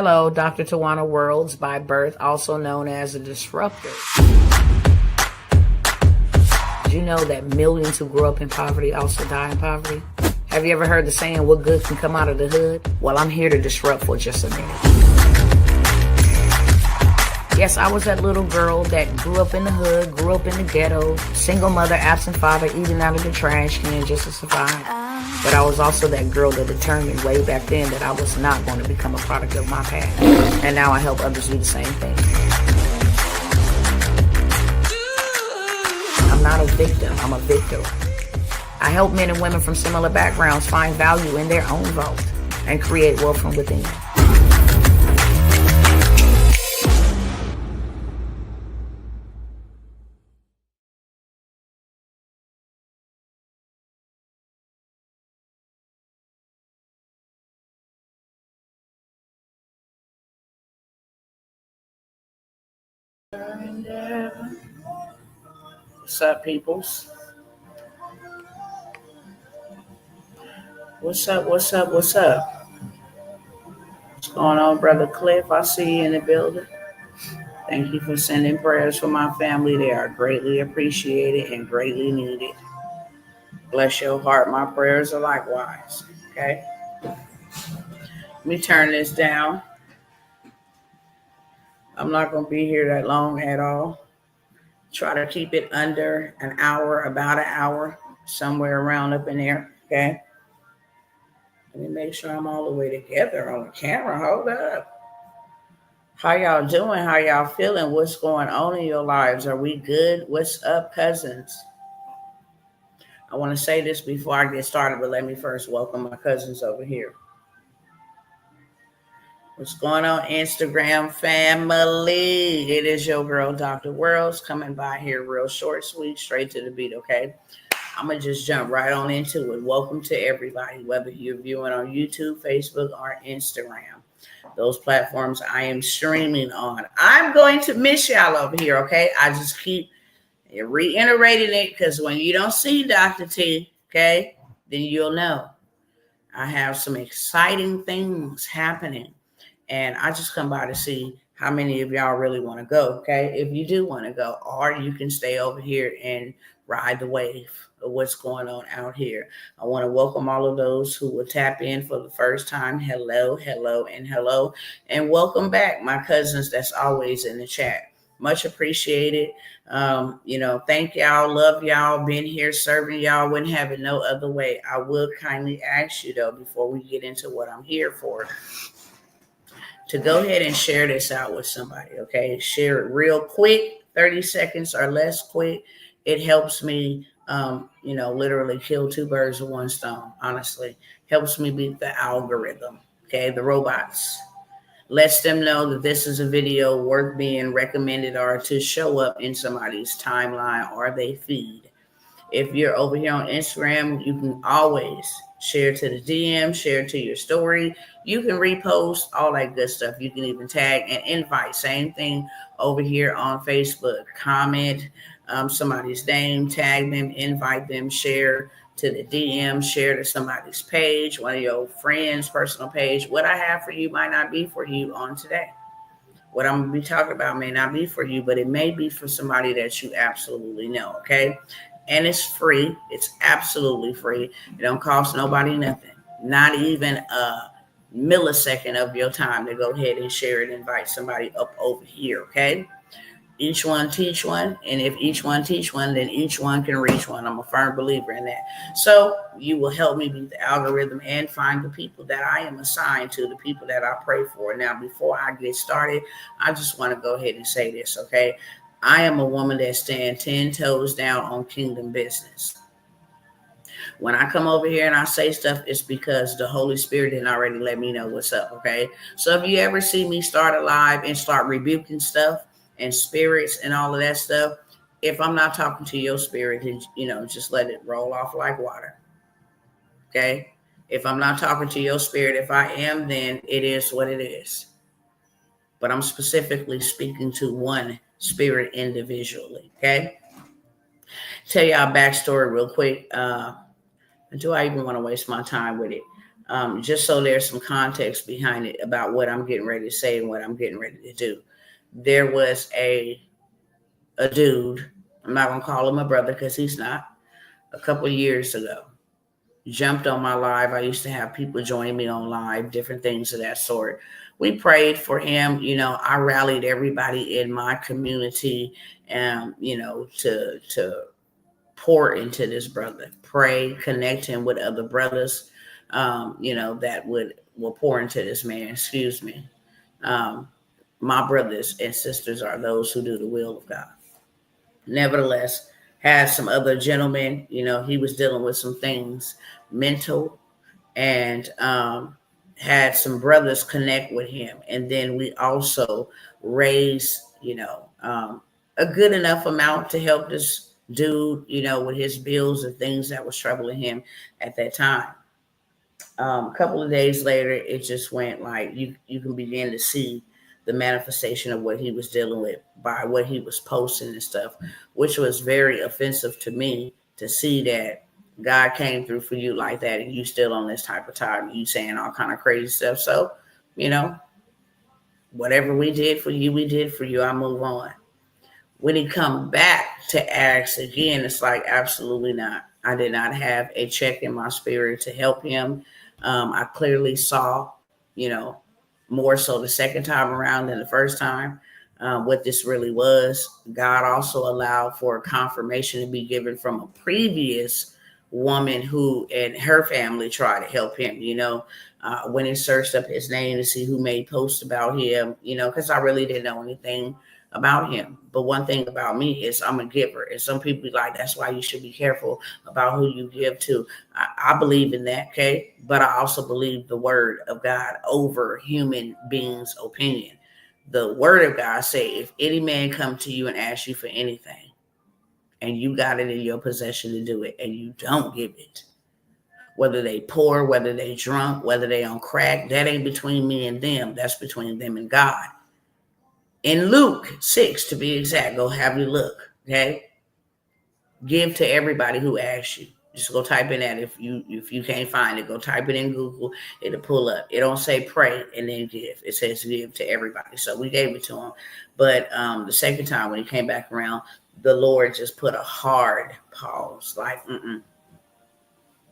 Hello, Dr. Tawana Worlds by birth, also known as a disruptor. Did you know that millions who grew up in poverty also die in poverty? Have you ever heard the saying, what good can come out of the hood? Well, I'm here to disrupt for just a minute. Yes, I was that little girl that grew up in the hood, grew up in the ghetto, single mother, absent father, eating out of the trash can just to survive. But I was also that girl that determined way back then that I was not going to become a product of my past. And now I help others do the same thing. I'm not a victim, I'm a victor. I help men and women from similar backgrounds find value in their own vault and create wealth from within. What's up, peoples? What's up? What's going on, Brother Cliff? I see you in the building. Thank you for sending prayers for my family. They are greatly appreciated and greatly needed. Bless your heart. My prayers are likewise. Okay? Let me turn this down. I'm not going to be here that long at all. Try to keep it under an hour, about an hour, somewhere around up in there. Okay? Let me make sure I'm all the way together on the camera. Hold up. How y'all doing? How y'all feeling? What's going on in your lives? Are we good? What's up, cousins? I want to say this before I get started, but let me first welcome my cousins over here. What's going on, Instagram family? It is your girl, Dr. Worlds, coming by here real short, sweet, straight to the beat, okay? I'm going to just jump right on into it. Welcome to everybody, whether you're viewing on YouTube, Facebook, or Instagram. Those platforms I am streaming on. I'm going to miss y'all over here, okay? I just keep reiterating it because when you don't see Dr. T, okay, then you'll know. I have some exciting things happening, and I just come by to see how many of y'all really want to go, okay? If you do want to go, or you can stay over here and ride the wave of what's going on out here. I want to welcome all of those who will tap in for the first time. Hello, and welcome back, my cousins that's always in the chat. Much appreciated. Thank y'all, love y'all, been here serving y'all, wouldn't have it no other way. I will kindly ask you though, before we get into what I'm here for, to go ahead and share this out with somebody, okay? Share it real quick, 30 seconds or less quick. It helps me, literally kill two birds with one stone, honestly. Helps me beat the algorithm, okay? The robots. Lets them know that this is a video worth being recommended or to show up in somebody's timeline or they feed. If you're over here on Instagram, you can always share to the DM, share to your story. You can repost, all that good stuff. You can even tag and invite. Same thing over here on Facebook. Comment somebody's name, tag them, invite them, share to the DM, share to somebody's page, one of your friends' personal page. What I have for you might not be for you on today. What I'm going to be talking about may not be for you, but it may be for somebody that you absolutely know, okay? And it's free. It's absolutely free. It don't cost nobody nothing, not even a millisecond of your time to go ahead and share it, invite somebody up over here, okay? Each one teach one, and if each one teach one, then each one can reach one. I'm a firm believer in that. So you will help me beat the algorithm and find the people that I am assigned to, the people that I pray for. Now, before I get started, I just want to go ahead and say this, okay? I am a woman that stands 10 toes down on kingdom business. When I come over here and I say stuff, it's because the Holy Spirit didn't already let me know what's up, okay? So if you ever see me start a live and start rebuking stuff and spirits and all of that stuff, if I'm not talking to your spirit, then, just let it roll off like water, okay? If I'm not talking to your spirit, if I am, then it is what it is. But I'm specifically speaking to one spirit individually, okay? Tell y'all a backstory real quick. Do I even want to waste my time with it? Just so there's some context behind it about what I'm getting ready to say and what I'm getting ready to do. There was a dude, I'm not gonna call him a brother because he's not, a couple of years ago, jumped on my live. I used to have people join me on live, different things of that sort. We prayed for him. I rallied everybody in my community, to pour into this brother, pray, connect him with other brothers, that will pour into this man. Excuse me. Um, my brothers and sisters are those who do the will of God. Nevertheless, had some other gentlemen, he was dealing with some things mental, and had some brothers connect with him. And then we also raised, a good enough amount to help this dude, with his bills and things that was troubling him at that time. A couple of days later, it just went like you can begin to see the manifestation of what he was dealing with by what he was posting and stuff, which was very offensive to me to see that God came through for you like that, and you still on this type of time, you saying all kind of crazy stuff. So, whatever we did for you, we did for you. I move on. When he come back to ask again, it's like, absolutely not. I did not have a check in my spirit to help him. I clearly saw, more so the second time around than the first time, what this really was. God also allowed for a confirmation to be given from a previous woman who and her family tried to help him. When he searched up his name to see who made posts about him, because I really didn't know anything about him. But one thing about me is I'm a giver, and some people be like, that's why you should be careful about who you give to. I believe in that, okay? But I also believe the word of God over human beings' opinion. The word of God say, if any man come to you and ask you for anything, and you got it in your possession to do it, and you don't give it, whether they poor, whether they drunk, whether they on crack, that ain't between me and them. That's between them and God. In Luke 6, to be exact, go have you look, okay? Give to everybody who asks you. Just go type in that. If you can't find it, go type it in Google. It'll pull up. It don't say pray and then give. It says give to everybody. So we gave it to him. But the second time when he came back around, the Lord just put a hard pause. Like,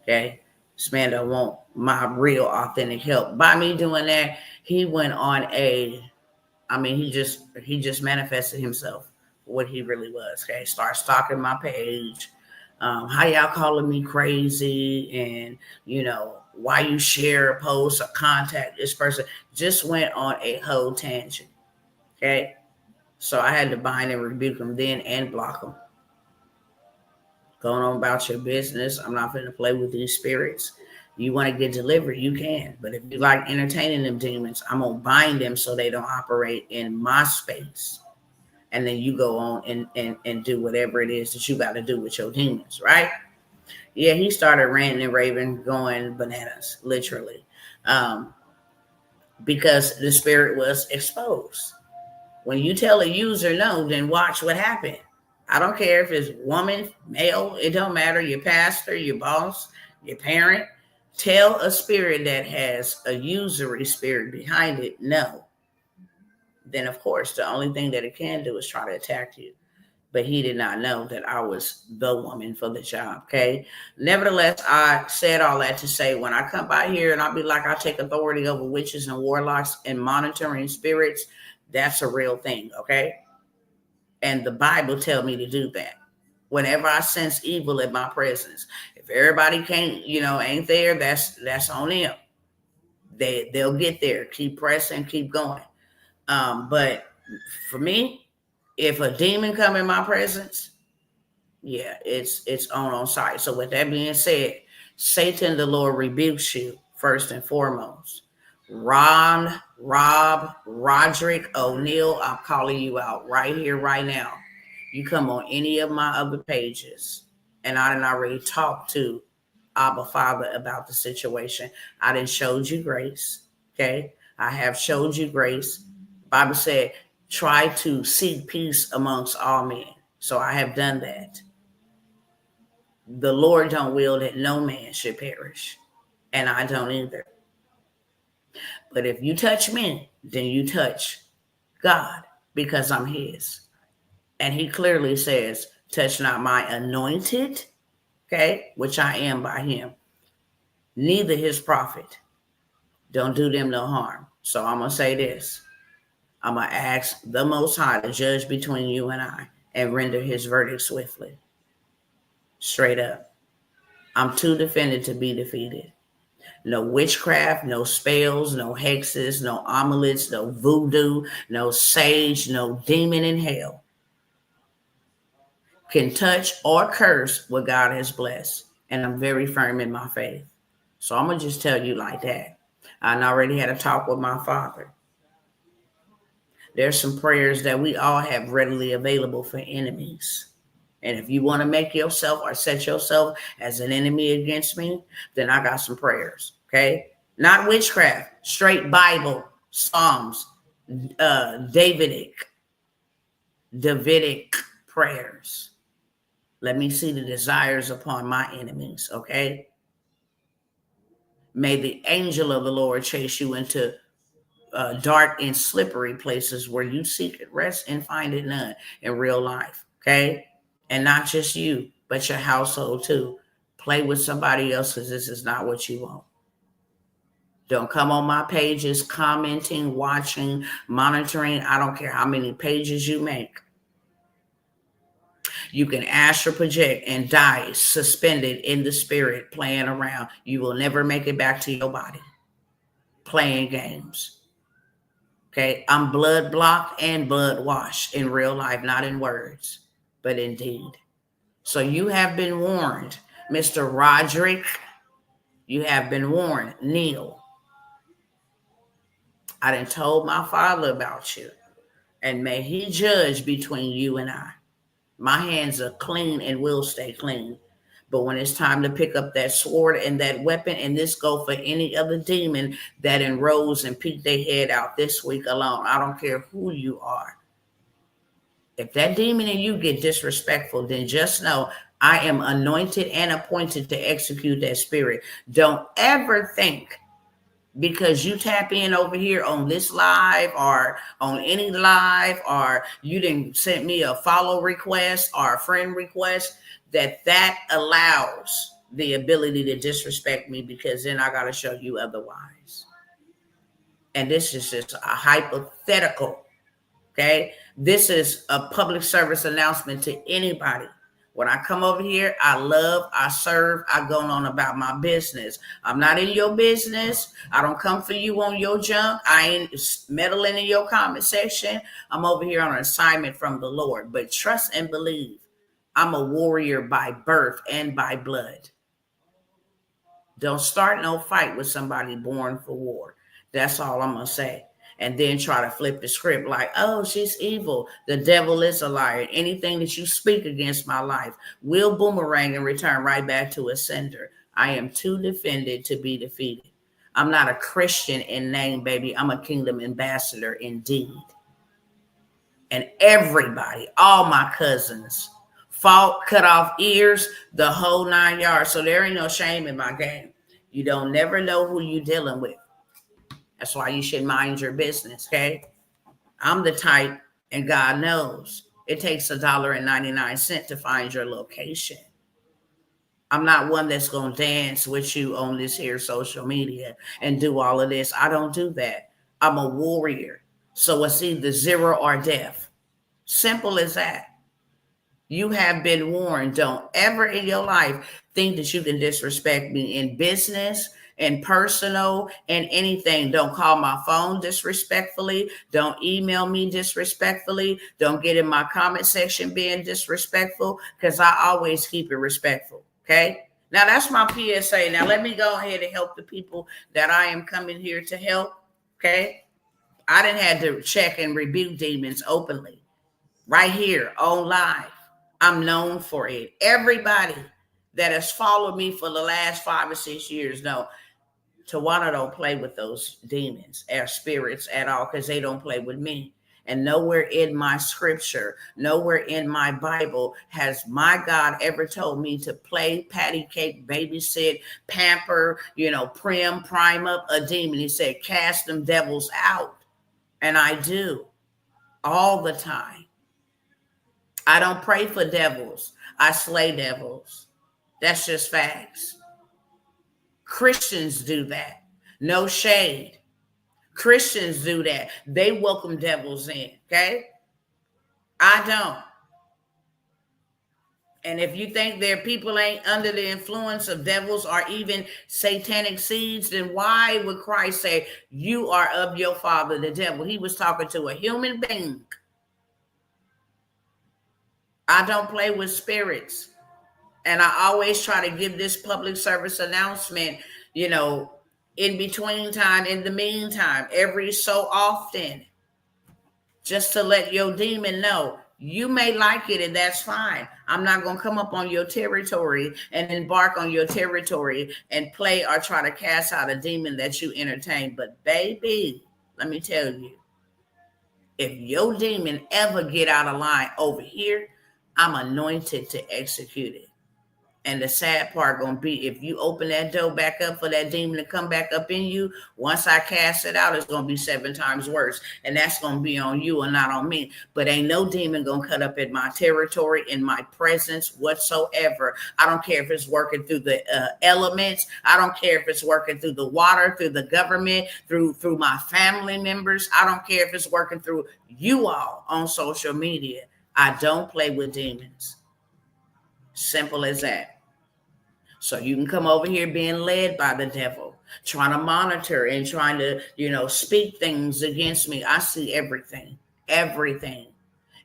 okay? This man don't want my real authentic help. By me doing that, he went on he just manifested himself for what he really was. Okay, start stalking my page. How y'all calling me crazy? And why you share a post or contact this person? Just went on a whole tangent. Okay, so I had to bind and rebuke him then and block him. Going on about your business. I'm not going to play with these spirits. You want to get delivered, you can. But if you like entertaining them demons, I'm going to bind them so they don't operate in my space. And then you go on and do whatever it is that you got to do with your demons, right? Yeah, he started ranting and raving, going bananas, literally. Because the spirit was exposed. When you tell a user no, then watch what happened. I don't care if it's woman, male, it don't matter. Your pastor, your boss, your parent. Tell a spirit that has a usury spirit behind it, no. Then, of course, the only thing that it can do is try to attack you. But he did not know that I was the woman for the job, okay? Nevertheless, I said all that to say when I come by here and I'll be like, I take authority over witches and warlocks and monitoring spirits, that's a real thing, okay? And the Bible tell me to do that. Whenever I sense evil in my presence, if everybody can't, ain't there, that's on them. They'll get there. Keep pressing, keep going. But for me, if a demon come in my presence, yeah, it's on site. So with that being said, Satan, the Lord rebukes you first and foremost. Rob, Roderick O'Neal, I'm calling you out right here, right now. You come on any of my other pages, and I didn't already talk to Abba Father about the situation. I didn't showed you grace, okay? I have showed you grace. Bible said, try to seek peace amongst all men. So I have done that. The Lord don't will that no man should perish. and I don't either. But if you touch me, then you touch God, because I'm his. And he clearly says, touch not my anointed, okay, which I am by him, neither his prophet. Don't do them no harm. So I'm going to say this. I'm going to ask the Most High to judge between you and I and render his verdict swiftly. Straight up. I'm too defended to be defeated. No witchcraft, no spells, no hexes, no amulets, no voodoo, no sage, no demon in hell can touch or curse what God has blessed. And I'm very firm in my faith. So I'm going to just tell you like that. I already had a talk with my father. There's some prayers that we all have readily available for enemies. And if you want to make yourself or set yourself as an enemy against me, then I got some prayers, okay? Not witchcraft, straight Bible, Psalms, Davidic prayers. Let me see the desires upon my enemies, okay? May the angel of the Lord chase you into dark and slippery places where you seek it rest and find it none in real life, okay? And not just you, but your household too. Play with somebody else, because this is not what you want. Don't come on my pages commenting, watching, monitoring. I don't care how many pages you make. You can astral project and die suspended in the spirit playing around. You will never make it back to your body playing games. Okay, I'm blood blocked and blood washed in real life, not in words, but in deed. So you have been warned, Mr. Roderick. You have been warned, Neil. I done told my father about you, and may he judge between you and I. My hands are clean and will stay clean. But when it's time to pick up that sword and that weapon, and this go for any other demon that enrolls and peek their head out this week alone, I don't care who you are. If that demon in you get disrespectful, then just know I am anointed and appointed to execute that spirit. Don't ever think because you tap in over here on this live or on any live, or you didn't send me a follow request or a friend request, that allows the ability to disrespect me, because then I got to show you otherwise. And this is just a hypothetical, okay? This is a public service announcement to anybody. When I come over here, I love, I serve, I go on about my business. I'm not in your business. I don't come for you on your junk. I ain't meddling in your comment section. I'm over here on an assignment from the Lord. But trust and believe, I'm a warrior by birth and by blood. Don't start no fight with somebody born for war. That's all I'm going to say. And then try to flip the script like, oh, she's evil. The devil is a liar. Anything that you speak against my life will boomerang and return right back to its sender. I am too defended to be defeated. I'm not a Christian in name, baby. I'm a kingdom ambassador indeed. And everybody, all my cousins, fought, cut off ears, the whole 9 yards. So there ain't no shame in my game. You don't never know who you're dealing with. That's why you should mind your business, okay? I'm the type, and God knows, it takes $1.99 to find your location. I'm not one that's going to dance with you on this here social media and do all of this. I don't do that. I'm a warrior. So it's either zero or death. Simple as that. You have been warned. Don't ever in your life think that you can disrespect me in business, and personal, and anything. Don't call my phone disrespectfully. Don't email me disrespectfully. Don't get in my comment section being disrespectful, because I always keep it respectful. Okay? Now that's my PSA. Now let me go ahead and help the people that I am coming here to help. Okay? I didn't have to check and rebuke demons openly. Right here on live. I'm known for it. Everybody that has followed me for the last 5 or 6 years know Tawana don't play with those demons or spirits at all, because they don't play with me. And nowhere in my scripture, nowhere in my Bible has my God ever told me to play, patty cake, babysit, pamper, prime up a demon. He said, cast them devils out. And I do all the time. I don't pray for devils. I slay devils. That's just facts. Christians do that. No shade. Christians do that. They welcome devils in, okay? I don't. And if you think their people ain't under the influence of devils or even satanic seeds, then why would Christ say, you are of your father, the devil? He was talking to a human being. I don't play with spirits. And I always try to give this public service announcement, in between time, in the meantime, every so often, just to let your demon know. You may like it, and that's fine. I'm not going to come up on your territory and embark on your territory and play or try to cast out a demon that you entertain. But baby, let me tell you, if your demon ever get out of line over here, I'm anointed to execute it. And the sad part going to be, if you open that door back up for that demon to come back up in you, once I cast it out, it's going to be 7 times worse. And that's going to be on you and not on me. But ain't no demon going to cut up in my territory, in my presence whatsoever. I don't care if it's working through the elements. I don't care if it's working through the water, through the government, through my family members. I don't care if it's working through you all on social media. I don't play with demons. Simple as that. So you can come over here being led by the devil, trying to monitor and trying to, speak things against me. I see everything.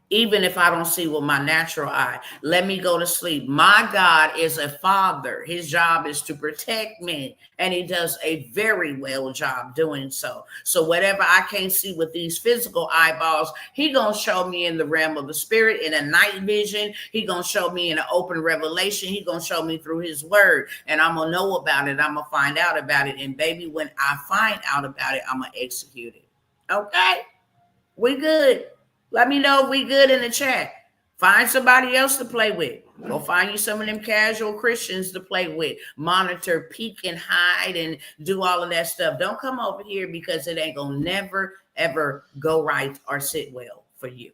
Even if I don't see with my natural eye, let me go to sleep. My God is a father. His job is to protect me, and he does a very well job doing so. So whatever I can't see with these physical eyeballs, he gonna show me in the realm of the spirit, in a night vision. He gonna show me in an open revelation. He gonna show me through his word, and I'm gonna know about it. I'm gonna find out about it, and baby, when I find out about it, I'm gonna execute it. Okay, we good. Let me know if we good in the chat. Find somebody else to play with. Go find you some of them casual Christians to play with. Monitor, peek, and hide, and do all of that stuff. Don't come over here because it ain't going to never, ever go right or sit well for you.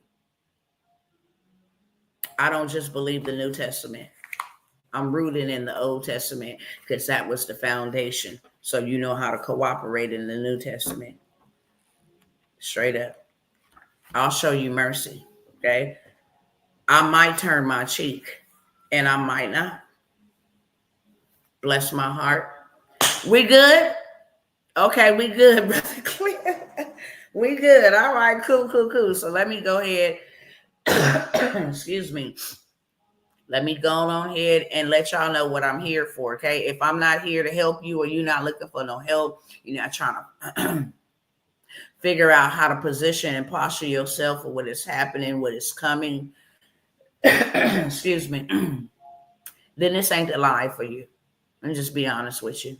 I don't just believe the New Testament. I'm rooted in the Old Testament because that was the foundation. So you know how to cooperate in the New Testament. Straight up. I'll show you mercy, okay? I might turn my cheek, and I might not. Bless my heart. We good? Okay, we good, Brother Cliff. We good. All right, cool. So let me go ahead. Excuse me. Let me go on ahead and let y'all know what I'm here for, okay? If I'm not here to help you or you're not looking for no help, you're not trying to figure out how to position and posture yourself for what is happening, what is coming, excuse me, then this ain't the live for you. And just be honest with you.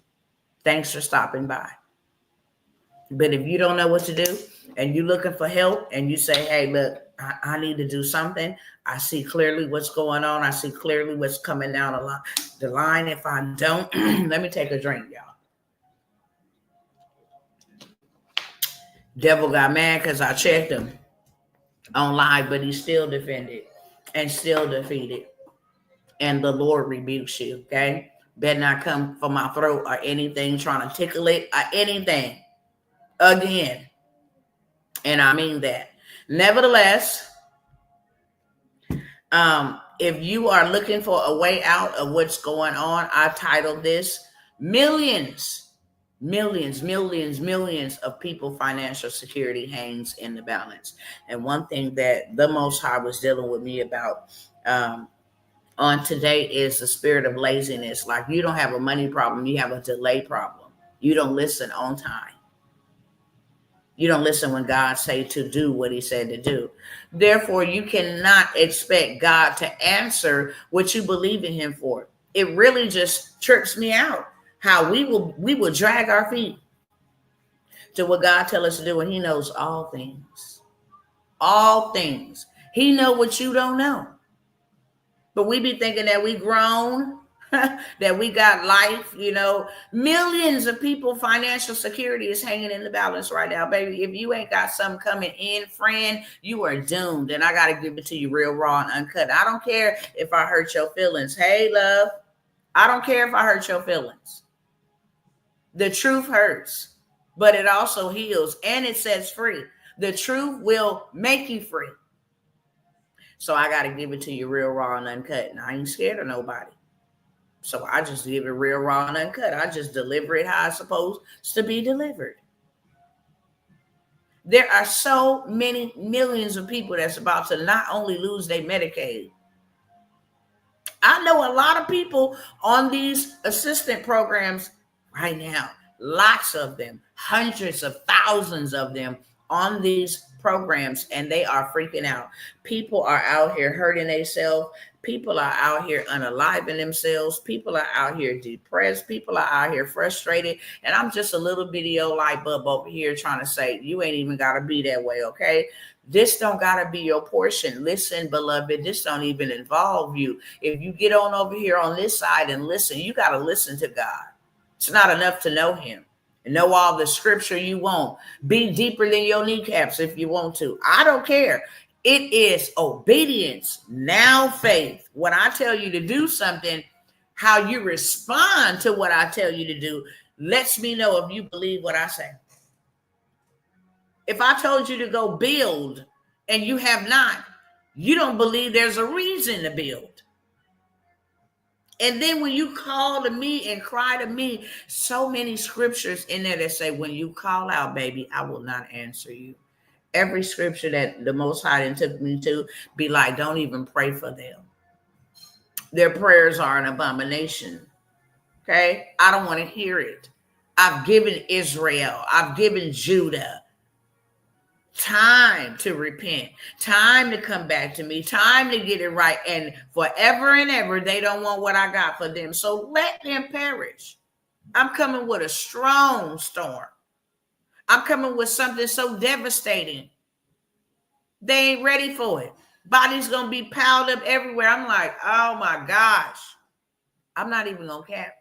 Thanks for stopping by. But if you don't know what to do and you're looking for help and you say, hey, look, I need to do something. I see clearly what's going on. I see clearly what's coming down the line. If I don't, let me take a drink, y'all. Devil got mad because I checked him on live, but he still defended and still defeated. And the Lord rebukes you, okay? Better not come for my throat or anything, trying to tickle it or anything again. And I mean that. Nevertheless, if you are looking for a way out of what's going on, I titled this Millions of people financial security hangs in the balance. And one thing that the Most High was dealing with me about on today is the spirit of laziness. Like, you don't have a money problem, you have a delay problem. You don't listen on time. You don't listen when God say to do what he said to do. Therefore, you cannot expect God to answer what you believe in him for. It really just trips me out how we will drag our feet to what God tell us to do, and he knows all things. All things. He know what you don't know. But we be thinking that we grown, that we got life, Millions of people, financial security is hanging in the balance right now, baby. If you ain't got something coming in, friend, you are doomed. And I got to give it to you real raw and uncut. I don't care if I hurt your feelings. Hey, love. I don't care if I hurt your feelings. The truth hurts, but it also heals and it sets free. The truth will make you free. So I got to give it to you real raw and uncut. And I ain't scared of nobody. So I just give it real raw and uncut. I just deliver it how it's supposed to be delivered. There are so many millions of people that's about to not only lose their Medicaid. I know a lot of people on these assistant programs right now. Lots of them, hundreds of thousands of them on these programs, and they are freaking out. People are out here hurting themselves. People are out here unaliving themselves. People are out here depressed. People are out here frustrated. And I'm just a little bitty old light bulb over here trying to say, you ain't even got to be that way, okay? This don't got to be your portion. Listen, beloved, this don't even involve you. If you get on over here on this side and listen, you got to listen to God. It's not enough to know him. Know all the scripture you want. Be deeper than your kneecaps if you want to. I don't care. It is obedience, now faith. When I tell you to do something, how you respond to what I tell you to do lets me know if you believe what I say. If I told you to go build and you have not, you don't believe there's a reason to build. And then when you call to me and cry to me, so many scriptures in there that say, when you call out, baby, I will not answer you. Every scripture that the Most High then took me to be like, don't even pray for them. Their prayers are an abomination. Okay? I don't want to hear it. I've given Israel, I've given Judah time to repent, time to come back to me, time to get it right. And forever and ever, they don't want what I got for them. So let them perish. I'm coming with a strong storm. I'm coming with something so devastating. They ain't ready for it. Bodies going to be piled up everywhere. I'm like, oh my gosh. I'm not even going to cap.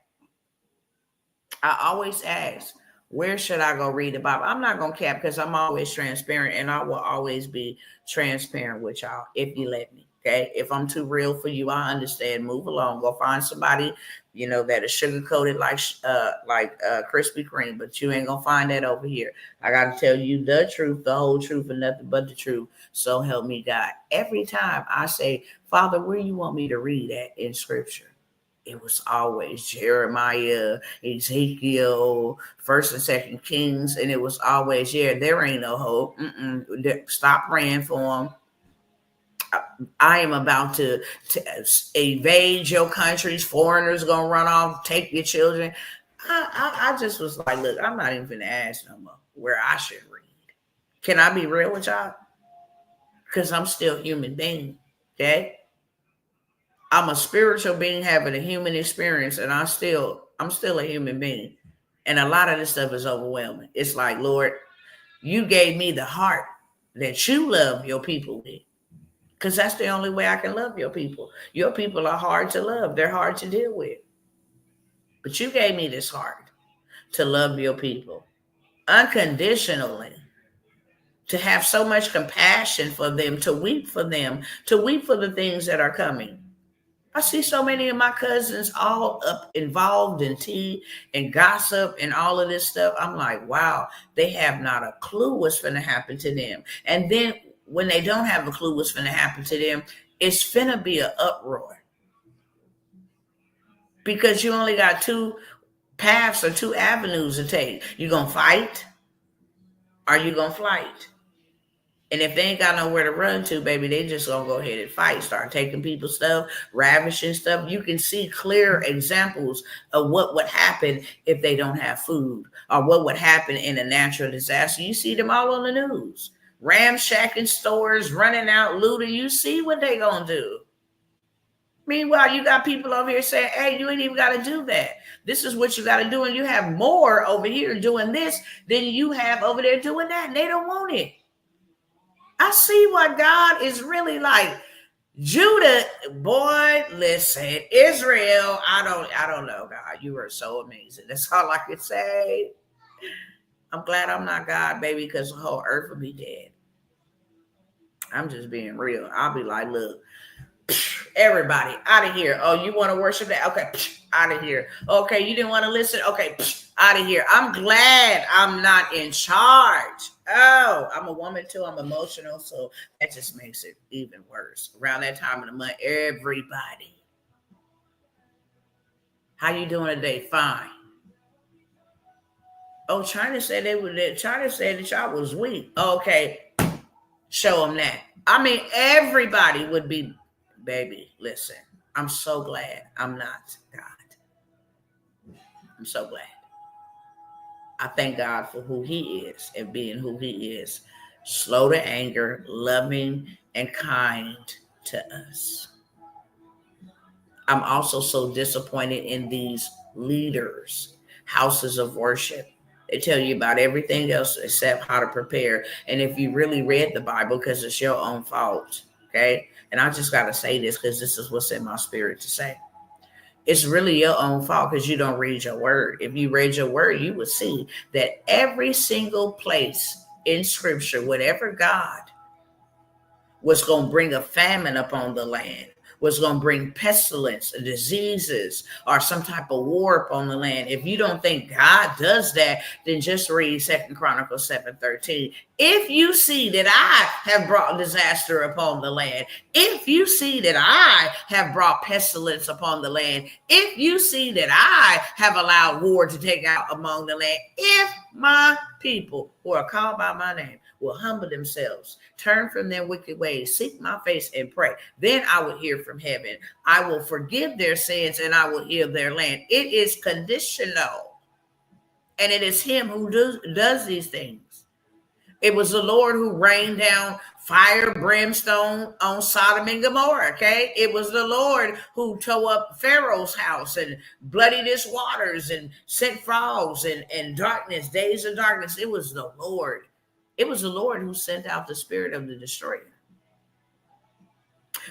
I always ask, where should I go read the Bible? I'm not going to cap because I'm always transparent, and I will always be transparent with y'all if you let me. Okay. If I'm too real for you, I understand. Move along. Go find somebody, that is sugar coated like Krispy Kreme, but you ain't going to find that over here. I got to tell you the truth, the whole truth, and nothing but the truth. So help me God. Every time I say, Father, where you want me to read at in scripture? It was always Jeremiah, Ezekiel, 1st and 2nd Kings, and it was always, there ain't no hope. Stop praying for them. I am about to invade your countries. Foreigners gonna run off, take your children. I just was like, look, I'm not even gonna ask no more where I should read. Can I be real with y'all? Because I'm still a human being, okay? I'm a spiritual being having a human experience, and I'm still a human being. And a lot of this stuff is overwhelming. It's like, Lord, you gave me the heart that you love your people with. Because that's the only way I can love your people. Your people are hard to love. They're hard to deal with. But you gave me this heart to love your people unconditionally, to have so much compassion for them, to weep for them, to weep for the things that are coming. I see so many of my cousins all up involved in tea and gossip and all of this stuff. I'm like, wow, they have not a clue what's going to happen to them. And then when they don't have a clue what's going to happen to them, it's finna be an uproar. Because you only got two paths or two avenues to take. You going to fight or you going to flight? And if they ain't got nowhere to run to, baby, they just gonna go ahead and fight, start taking people's stuff, ravishing stuff. You can see clear examples of what would happen if they don't have food, or what would happen in a natural disaster. You see them all on the news, ramshacking stores, running out, looting. You see what they gonna do. Meanwhile, you got people over here saying, hey, you ain't even got to do that. This is what you got to do. And you have more over here doing this than you have over there doing that. And they don't want it. I see what God is really like. Judah, boy, listen, Israel, I don't know, God. You are so amazing. That's all I can say. I'm glad I'm not God, baby, because the whole earth would be dead. I'm just being real. I'll be like, look, everybody out of here. Oh, you want to worship that? Okay, out of here. Okay, you didn't want to listen? Okay, out of here. I'm glad I'm not in charge. Oh, I'm a woman too. I'm emotional, so that just makes it even worse. Around that time of the month, everybody. How you doing today? Fine. Oh, China said China said that y'all was weak. Okay, show them that. I mean, everybody would be, baby, listen, I'm so glad I'm not God. I'm so glad. I thank God for who he is and being who he is. Slow to anger, loving, and kind to us. I'm also so disappointed in these leaders, houses of worship. They tell you about everything else except how to prepare. And if you really read the Bible, because it's your own fault, okay? And I just got to say this because this is what's in my spirit to say. It's really your own fault because you don't read your word. If you read your word, you would see that every single place in scripture, whatever God was going to bring a famine upon the land, was going to bring pestilence, diseases, or some type of war upon the land. If you don't think God does that, then just read 2 Chronicles 7:13. If you see that I have brought disaster upon the land, if you see that I have brought pestilence upon the land, if you see that I have allowed war to take out among the land, if my people who are called by my name will humble themselves, turn from their wicked ways, seek my face and pray, then I will hear from heaven. I will forgive their sins and I will heal their land. It is conditional. And it is him who does these things. It was the Lord who rained down fire, brimstone on Sodom and Gomorrah, okay? It was the Lord who tore up Pharaoh's house and bloodied his waters and sent frogs and darkness, days of darkness. It was the Lord. It was the Lord who sent out the spirit of the destroyer.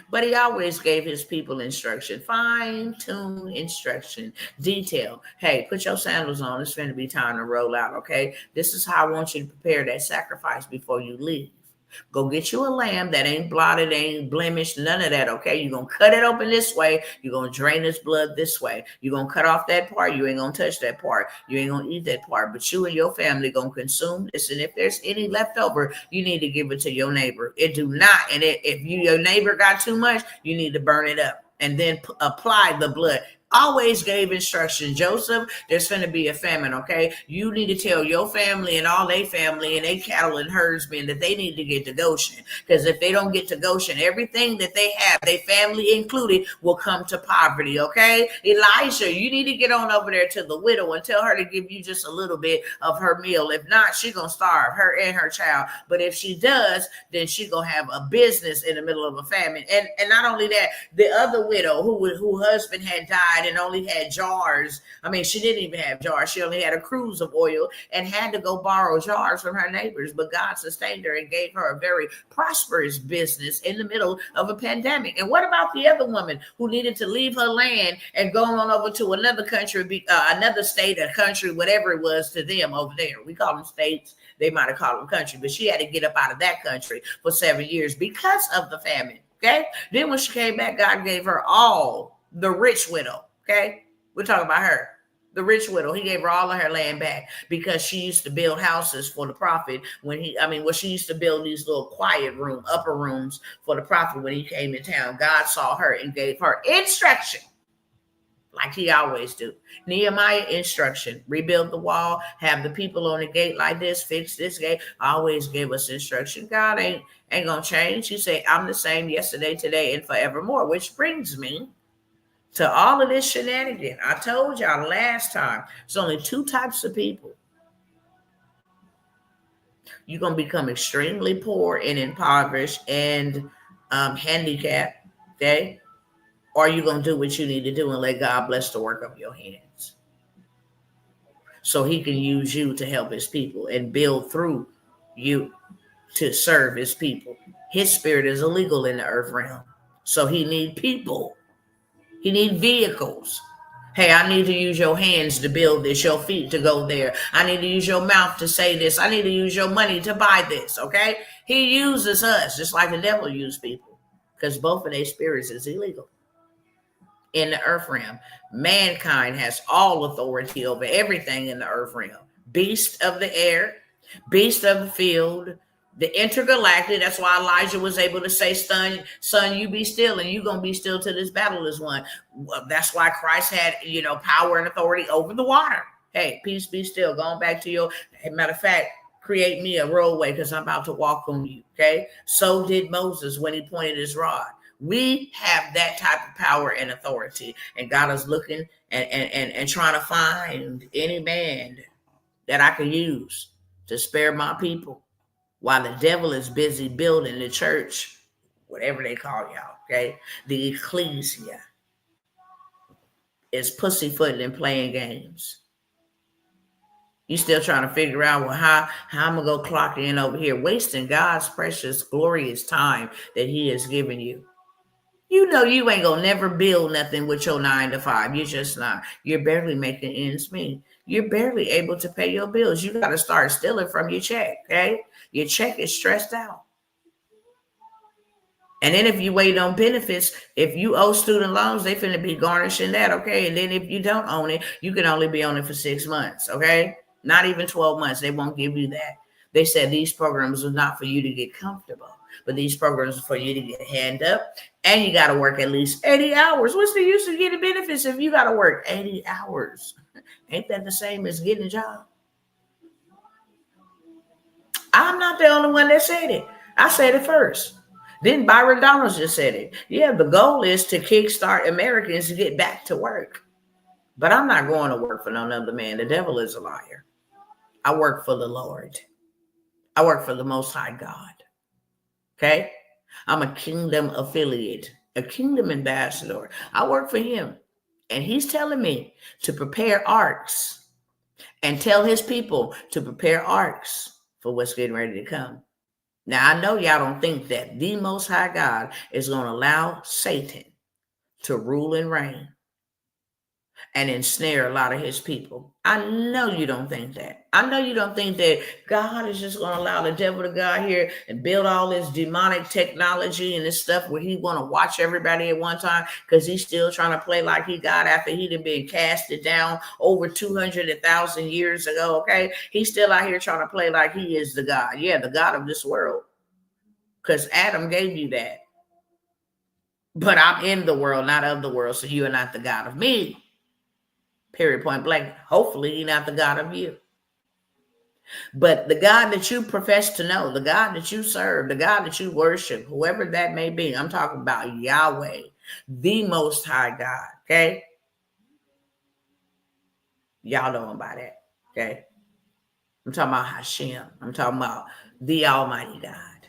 But he always gave his people instruction, fine-tune instruction, detail. Hey, put your sandals on. It's going to be time to roll out, okay? This is how I want you to prepare that sacrifice before you leave. Go get you a lamb that ain't blotted, ain't blemished, none of that, okay? You're going to cut it open this way. You're going to drain its blood this way. You're going to cut off that part. You ain't going to touch that part. You ain't going to eat that part. But you and your family going to consume this. And if there's any left over, you need to give it to your neighbor. It do not. And if your neighbor got too much, you need to burn it up and then apply the blood. Always gave instruction. Joseph, there's going to be a famine, okay? You need to tell your family and all their family and their cattle and herdsmen that they need to get to Goshen. Because if they don't get to Goshen, everything that they have, their family included, will come to poverty, okay? Elijah, you need to get on over there to the widow and tell her to give you just a little bit of her meal. If not, she's going to starve, her and her child. But if she does, then she's going to have a business in the middle of a famine. And not only that, the other widow who husband had died and only had jars. I mean, she didn't even have jars. She only had a cruise of oil and had to go borrow jars from her neighbors. But God sustained her and gave her a very prosperous business in the middle of a pandemic. And what about the other woman who needed to leave her land and go on over to another country, another state or country, whatever it was to them over there? We call them states. They might have called them country, but she had to get up out of that country for 7 years because of the famine. Okay. Then when she came back, God gave her all, the rich widow. Okay, we're talking about her, the rich widow. He gave her all of her land back because she used to build houses for the prophet she used to build these little quiet upper rooms for the prophet when he came in town. God saw her and gave her instruction, like he always do. Nehemiah instruction: rebuild the wall, have the people on the gate like this, fix this gate. Always give us instruction. God ain't gonna change. He said, I'm the same yesterday, today, and forevermore. Which brings me to all of this shenanigan. I told y'all last time, there's only two types of people. You're going to become extremely poor and impoverished and handicapped, okay? Or you're going to do what you need to do and let God bless the work of your hands, so he can use you to help his people and build through you. to serve his people. His spirit is illegal in the earth realm. So he need people. He need vehicles. Hey, I need to use your hands to build this, your feet to go there. I need to use your mouth to say this. I need to use your money to buy this, okay? He uses us just like the devil used people, because both of their spirits is illegal in the earth realm. Mankind has all authority over everything in the earth realm. Beast of the air, beast of the field, the intergalactic. That's why Elijah was able to say, son, you be still, and you're going to be still till this battle is won. That's why Christ had, power and authority over the water. Hey, peace, be still. Going back to your, matter of fact, create me a roadway because I'm about to walk on you. Okay. So did Moses when he pointed his rod. We have that type of power and authority, and God is looking and trying to find any man that I can use to spare my people while the devil is busy building the church, whatever they call y'all, okay? The ecclesia is pussyfooting and playing games. You still trying to figure out, well, how I'm going to go clock in over here, wasting God's precious, glorious time that he has given you. You know you ain't going to never build nothing with your 9 to 5. You're just not. You're barely making ends meet. You're barely able to pay your bills. You got to start stealing from your check, okay? Your check is stressed out. And then if you wait on benefits, if you owe student loans, they finna be garnishing that, okay? And then if you don't own it, you can only be on it for 6 months, okay? Not even 12 months. They won't give you that. They said these programs are not for you to get comfortable, but these programs are for you to get a hand up, and you got to work at least 80 hours. What's the use of getting benefits if you got to work 80 hours? Ain't that the same as getting a job? I'm not the only one that said it. I said it first. Then Byron Donalds just said it. Yeah, the goal is to kickstart Americans to get back to work. But I'm not going to work for no other man. The devil is a liar. I work for the Lord. I work for the Most High God. Okay? I'm a kingdom affiliate, a kingdom ambassador. I work for him. And he's telling me to prepare arks and tell his people to prepare arks for what's getting ready to come. Now, I know y'all don't think that the Most High God is going to allow Satan to rule and reign and ensnare a lot of his people. I know you don't think that. I know you don't think that God is just going to allow the devil to go out here and build all this demonic technology and this stuff where he want to watch everybody at one time because he's still trying to play like he God after he done been casted down over 200,000 years ago, okay? He's still out here trying to play like he is the God. Yeah, the God of this world. Because Adam gave you that. But I'm in the world, not of the world, so you are not the God of me. Period, point blank. Hopefully, he's not the God of you. But the God that you profess to know, the God that you serve, the God that you worship, whoever that may be, I'm talking about Yahweh, the Most High God, okay? Y'all know about that, okay? I'm talking about Hashem. I'm talking about the Almighty God.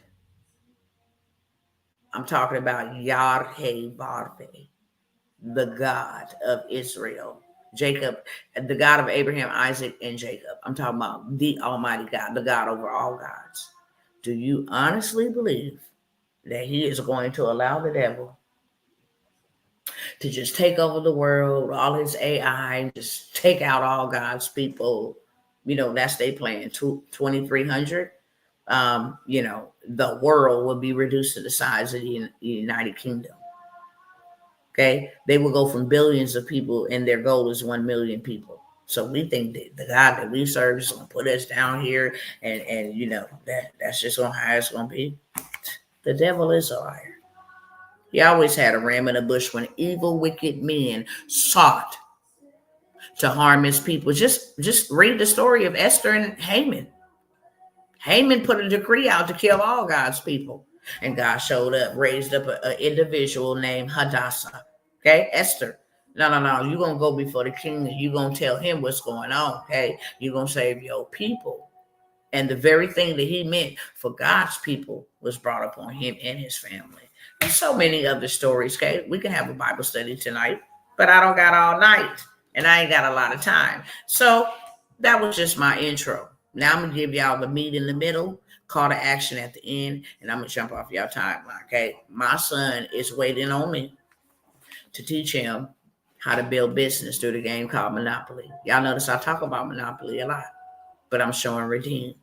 I'm talking about Yahweh, the God of Israel. Jacob, the God of Abraham, Isaac, and Jacob. I'm talking about the Almighty God, the God over all gods. Do you honestly believe that he is going to allow the devil to just take over the world, all his AI, just take out all God's people? That's their plan. 2,300. The world will be reduced to the size of the United Kingdom. Okay, they will go from billions of people, and their goal is 1 million people. So we think that the God that we serve is going to put us down here, and that's just how it's going to be. The devil is a liar. He always had a ram in the bush when evil, wicked men sought to harm his people. Just read the story of Esther and Haman. Haman put a decree out to kill all God's people. And God showed up, raised up an individual named Hadassah. Okay, Esther. No. You're going to go before the king and you're going to tell him what's going on. Okay, you're going to save your people. And the very thing that he meant for God's people was brought upon him and his family. And so many other stories. Okay, we can have a Bible study tonight, but I don't got all night and I ain't got a lot of time. So that was just my intro. Now I'm going to give y'all the meat in the middle. call to action at the end, and I'm going to jump off y'all timeline, okay? My son is waiting on me to teach him how to build business through the game called Monopoly. Y'all notice I talk about Monopoly a lot, but I'm showing Redeem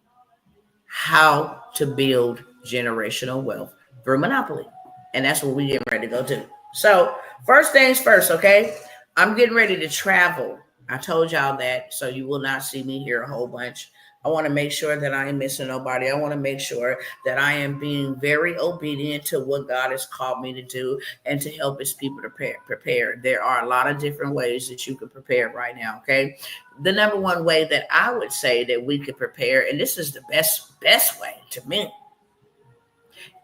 how to build generational wealth through Monopoly. And that's what we getting ready to go to. So first things first, okay? I'm getting ready to travel. I told y'all that, so you will not see me here a whole bunch. I want to make sure that I ain't missing nobody. I want to make sure that I am being very obedient to what God has called me to do and to help his people to prepare. There are a lot of different ways that you can prepare right now, okay? The number one way that I would say that we could prepare, and this is the best way to me.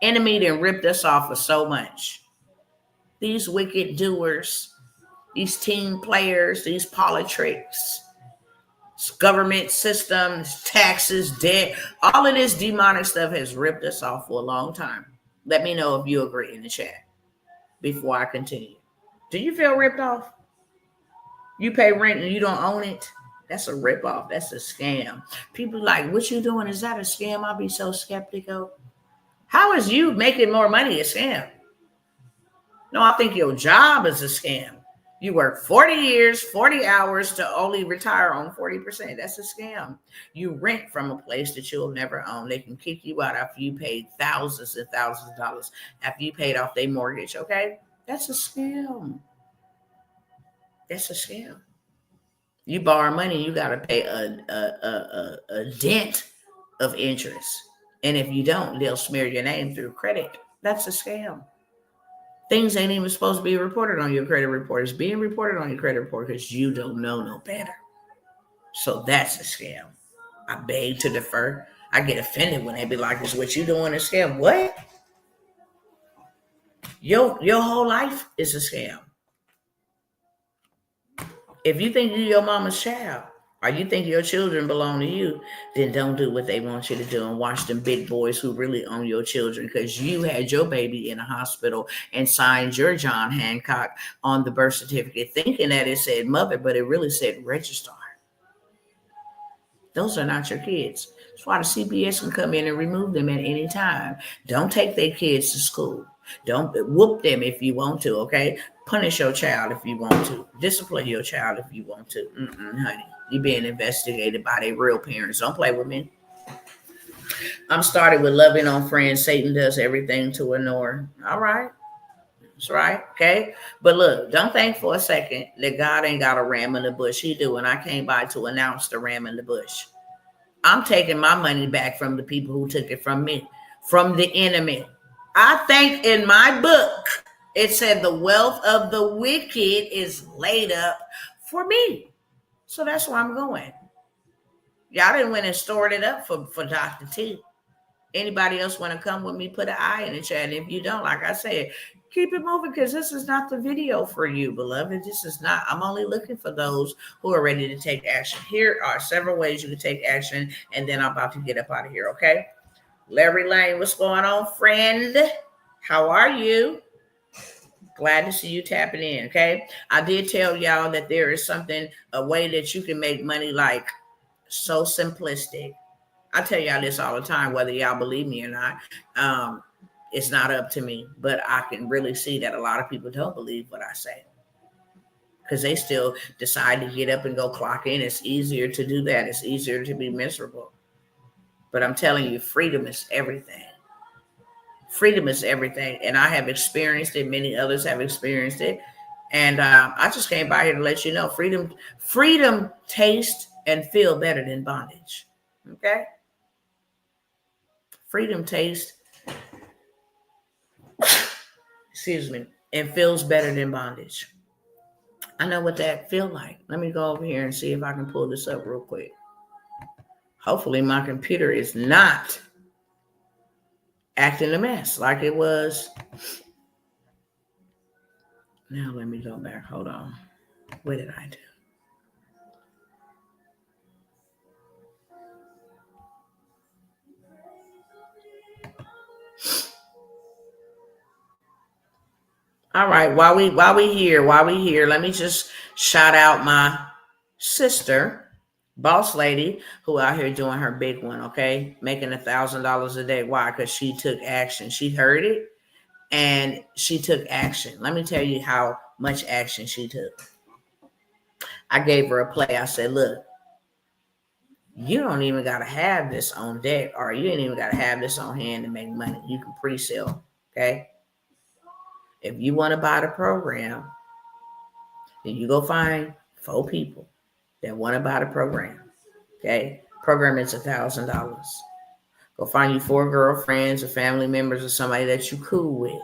Enemy done ripped us off of so much. These wicked doers, these team players, these politics, government systems, taxes, debt, all of this demonic stuff has ripped us off for a long time. Let me know if you agree in the chat before I continue. Do you feel ripped off? You pay rent and you don't own it? That's a rip off. That's a scam. People like, what you doing? Is that a scam? I'll be so skeptical. How is you making more money a scam? No, I think your job is a scam. You work 40 years, 40 hours to only retire on 40%. That's a scam. You rent from a place that you'll never own. They can kick you out after you paid thousands and thousands of dollars, after you paid off their mortgage, okay? That's a scam. That's a scam. You borrow money, you got to pay a dent of interest. And if you don't, they'll smear your name through credit. That's a scam. Things ain't even supposed to be reported on your credit report. It's being reported on your credit report because you don't know no better. So that's a scam. I beg to defer. I get offended when they be like, "Is what you doing a scam?" What? Your whole life is a scam. If you think you're your mama's child, or you think your children belong to you, then don't do what they want you to do and watch them big boys who really own your children, because you had your baby in a hospital and signed your John Hancock on the birth certificate thinking that it said mother, but it really said registrar. Those are not your kids. That's why the CPS can come in and remove them at any time. Don't take their kids to school. Don't whoop them if you want to, okay? Punish your child if you want to. Discipline your child if you want to. Honey, you're being investigated by their real parents. Don't play with me. I'm started with loving on friends. Satan does everything to ignore. All right. That's right. Okay. But look, don't think for a second that God ain't got a ram in the bush. He do. And I came by to announce the ram in the bush. I'm taking my money back from the people who took it from me, from the enemy. I think in my book, it said the wealth of the wicked is laid up for me. So that's where I'm going. Y'all didn't went and stored it up for Dr. T. Anybody else want to come with me, put an eye in the chat. If you don't, like I said, keep it moving, because this is not the video for you, beloved. This is not. I'm only looking for those who are ready to take action. Here are several ways you can take action, and then I'm about to get up out of here, okay? Larry Lane, what's going on, friend? How are you? Glad to see you tapping in, okay? I did tell y'all that there is something, a way that you can make money like so simplistic. I tell y'all this all the time, whether y'all believe me or not. It's not up to me, but I can really see that a lot of people don't believe what I say, because they still decide to get up and go clock in. It's easier to do that. It's easier to be miserable. But I'm telling you, freedom is everything. Freedom is everything. And I have experienced it. Many others have experienced it. And I just came by here to let you know, freedom tastes and feel better than bondage. Okay? Freedom tastes, excuse me, and feels better than bondage. I know what that feels like. Let me go over here and see if I can pull this up real quick. Hopefully my computer is not acting a mess like it was. Now let me go back. Hold on. What did I do? All right, while we here, let me just shout out my sister, Boss lady who out here doing her big one, okay, making $1,000 a day. Why? Because she took action. She heard it and she took action. Let me tell you how much action she took. I gave her a play. I said, look, you don't even got to have this on deck, or you ain't even got to have this on hand to make money. You can pre-sell, okay? If you want to buy the program, then you go find 4 people that want to buy the program, okay? Program is $1,000. Go find you 4 girlfriends or family members or somebody that you cool with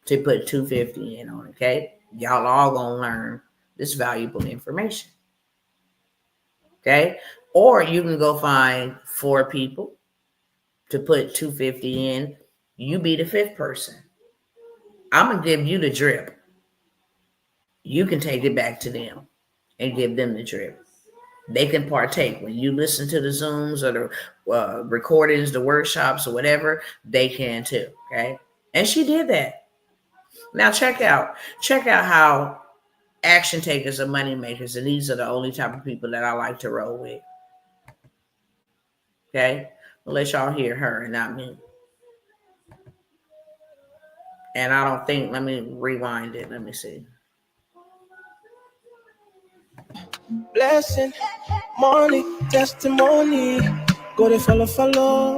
to put $250 in on, okay? Y'all all gonna learn this valuable information, okay? Or you can go find 4 people to put $250 in. You be the 5th person. I'm gonna give you the drip. You can take it back to them and give them the drip. They can partake when you listen to the Zooms or the recordings, the workshops or whatever. They can too, okay? And she did that. Now check out how action takers are money makers, and these are the only type of people that I like to roll with. Okay, I'll let y'all hear her and not me. And I don't think. Let me rewind it. Let me see. Blessing, money, testimony. Go to follow.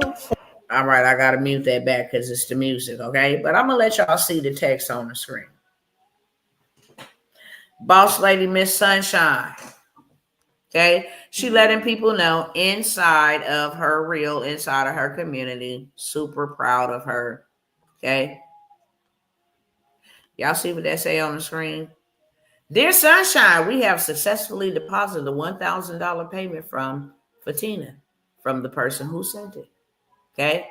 All right, I gotta mute that back because it's the music. Okay, but I'm gonna let y'all see the text on the screen. Boss lady Miss Sunshine. Okay, she letting people know inside of her reel, inside of her community. Super proud of her. Okay, y'all see what that say on the screen? Dear Sunshine, we have successfully deposited a $1,000 payment from Fatina, from the person who sent it. Okay,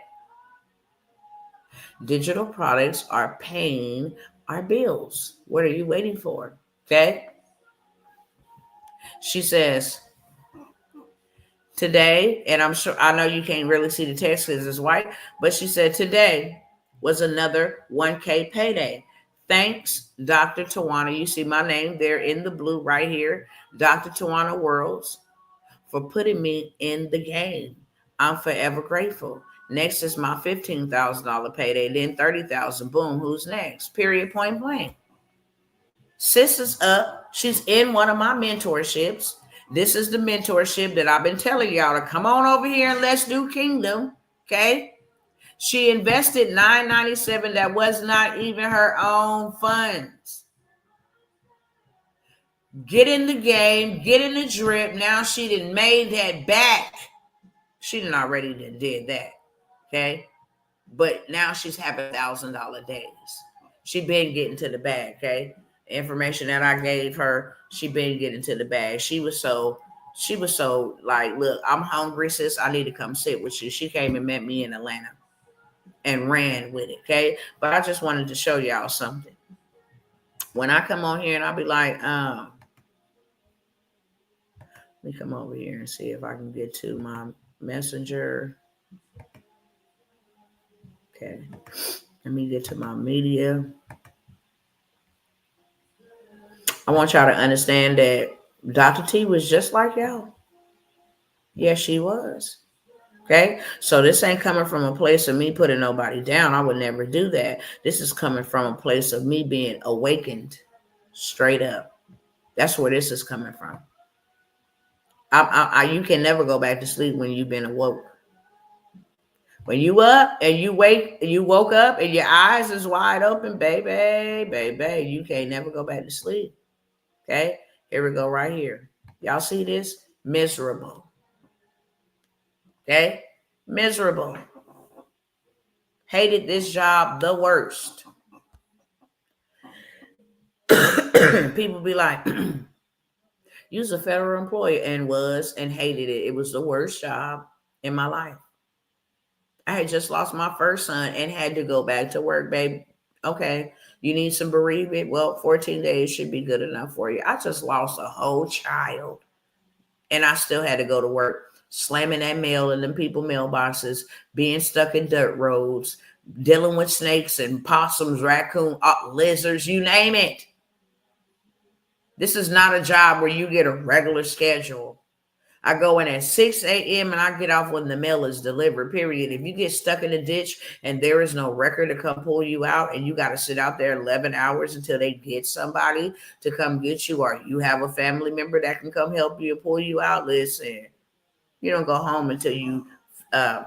digital products are paying our bills. What are you waiting for? Okay, she says. Today, and I know you can't really see the text because it's white, but she said today was another 1K payday. Thanks, Dr. Tawana. You see my name there in the blue right here, Dr. Tawana Worlds, for putting me in the game. I'm forever grateful. Next is my $15,000 payday, then $30,000. Boom, who's next? Period, point blank. Sis is up. She's in one of my mentorships. This is the mentorship that I've been telling y'all to come on over here and let's do kingdom. Okay. She invested $997. That was not even her own funds. Get in the game, get in the drip. Now she done made that back. She done already did that. Okay. But now she's having $1,000 days. She been getting to the bag. Okay. Information that I gave her, she been getting to the bag. She was so like, look, I'm hungry, sis. I need to come sit with you. She came and met me in Atlanta and ran with it. Okay. But I just wanted to show y'all something. When I come on here and I'll be like, let me come over here and see if I can get to my messenger. Okay. Let me get to my media. I want y'all to understand that Dr. T was just like y'all. Yes, she was. Okay. So this ain't coming from a place of me putting nobody down. I would never do that. This is coming from a place of me being awakened straight up. That's where this is coming from. You can never go back to sleep when you've been awoke. When you up and you woke up and your eyes is wide open, baby, you can't never go back to sleep. Okay, here we go right here. Y'all see this? Miserable. Okay, miserable. Hated this job the worst. People be like, you was a federal employee, and hated it. It was the worst job in my life. I had just lost my first son and had to go back to work, babe. Okay, you need some bereavement? Well, 14 days should be good enough for you. I just lost a whole child, and I still had to go to work, slamming that mail in them people mailboxes, being stuck in dirt roads, dealing with snakes and possums, raccoon, lizards, you name it. This is not a job where you get a regular schedule. I go in at 6 a.m. and I get off when the mail is delivered, period. If you get stuck in a ditch and there is no record to come pull you out and you got to sit out there 11 hours until they get somebody to come get you, or you have a family member that can come help you and pull you out, listen, you don't go home until you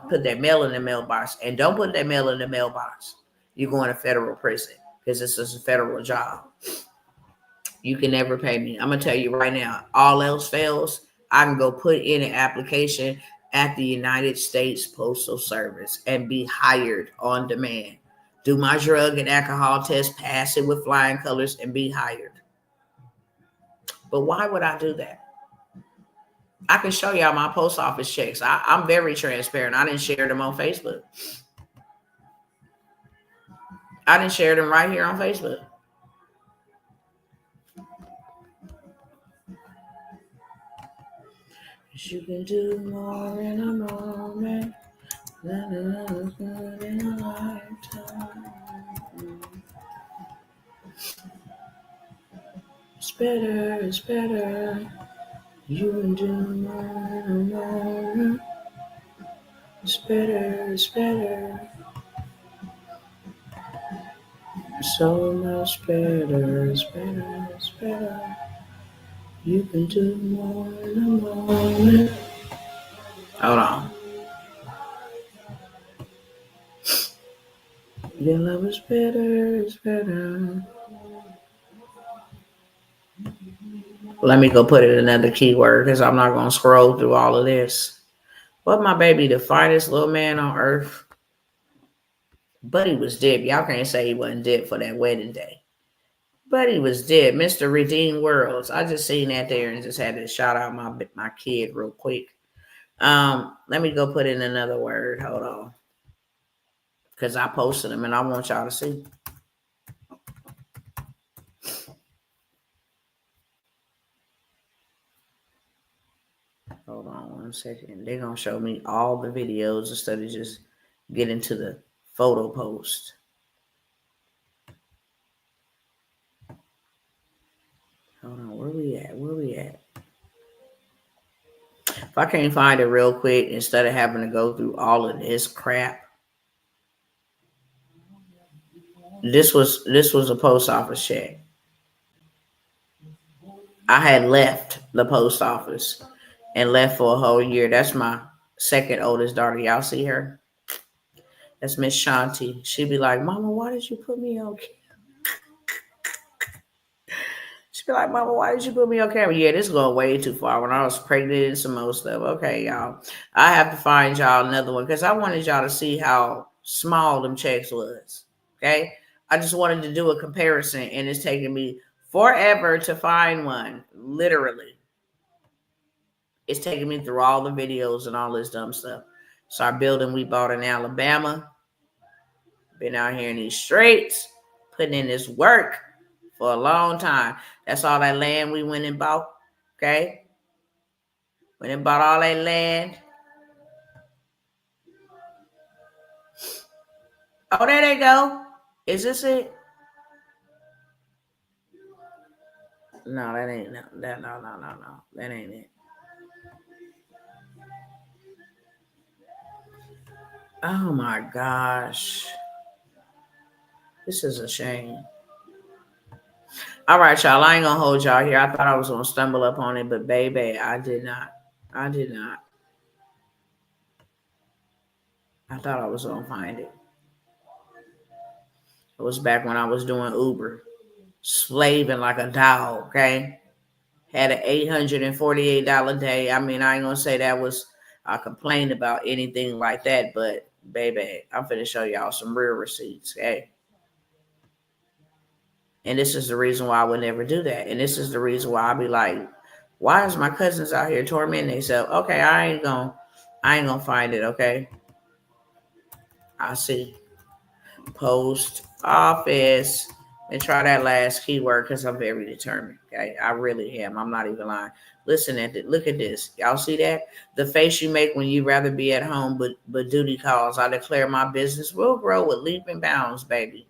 put that mail in the mailbox. And don't put that mail in the mailbox. You're going to federal prison because this is a federal job. You can never pay me. I'm gonna tell you right now, all else fails, I can go put in an application at the United States Postal Service and be hired on demand. Do my drug and alcohol test, pass it with flying colors, and be hired. But why would I do that? I can show y'all my post office checks. I'm very transparent. I didn't share them on Facebook. I didn't share them right here on Facebook. You can do more in a moment than in a lifetime. It's better, it's better. You can do more in a moment. It's better, it's better. So much better, it's better, it's better. You can do more in a moment. Hold on. Your love is better, it's better. Let me go put in another keyword because I'm not going to scroll through all of this. But my baby, the finest little man on earth. But he was dead. Y'all can't say he wasn't dead for that wedding day. But he was dead. Mr. Redeemed Worlds. I just seen that there and just had to shout out my kid real quick. Let me go put in another word. Hold on. Because I posted them and I want y'all to see. Hold on 1 second. They're going to show me all the videos instead of just getting to the photo post. Hold on. Where we at? If I can't find it real quick, instead of having to go through all of this crap, this was a post office check. I had left the post office and left for a whole year. That's my second oldest daughter. Y'all see her? That's Miss Shanti. She'd be like, Mama, why did you put me on camera? She'd be like, Mama, why did you put me on camera? Yeah, this is going way too far. When I was pregnant and some more stuff. Okay, y'all. I have to find y'all another one because I wanted y'all to see how small them checks was. Okay? I just wanted to do a comparison, and it's taking me forever to find one. Literally. It's taking me through all the videos and all this dumb stuff. So our building we bought in Alabama. Been out here in these streets, putting in this work for a long time. That's all that land we went and bought. Okay? Went and bought all that land. Oh, there they go. Is this it? No, that ain't no. That ain't it. Oh my gosh. This is a shame. All right, y'all. I ain't gonna hold y'all here. I thought I was gonna stumble up on it, but baby, I did not. I thought I was gonna find it. It was back when I was doing Uber, slaving like a dog. Okay, had an $848 day. I mean, I ain't gonna say that was I complained about anything like that, but baby, I'm finna show y'all some real receipts. Okay. And this is the reason why I would never do that. And this is the reason why I'll be like, why is my cousins out here tormenting themselves? Okay, I ain't gonna find it, okay? I see. Post office. And try that last keyword because I'm very determined. Okay. I really am. I'm not even lying. Listen at it. Look at this. Y'all see that? The face you make when you rather be at home, but duty calls. I declare my business will grow with leap and bounds, baby.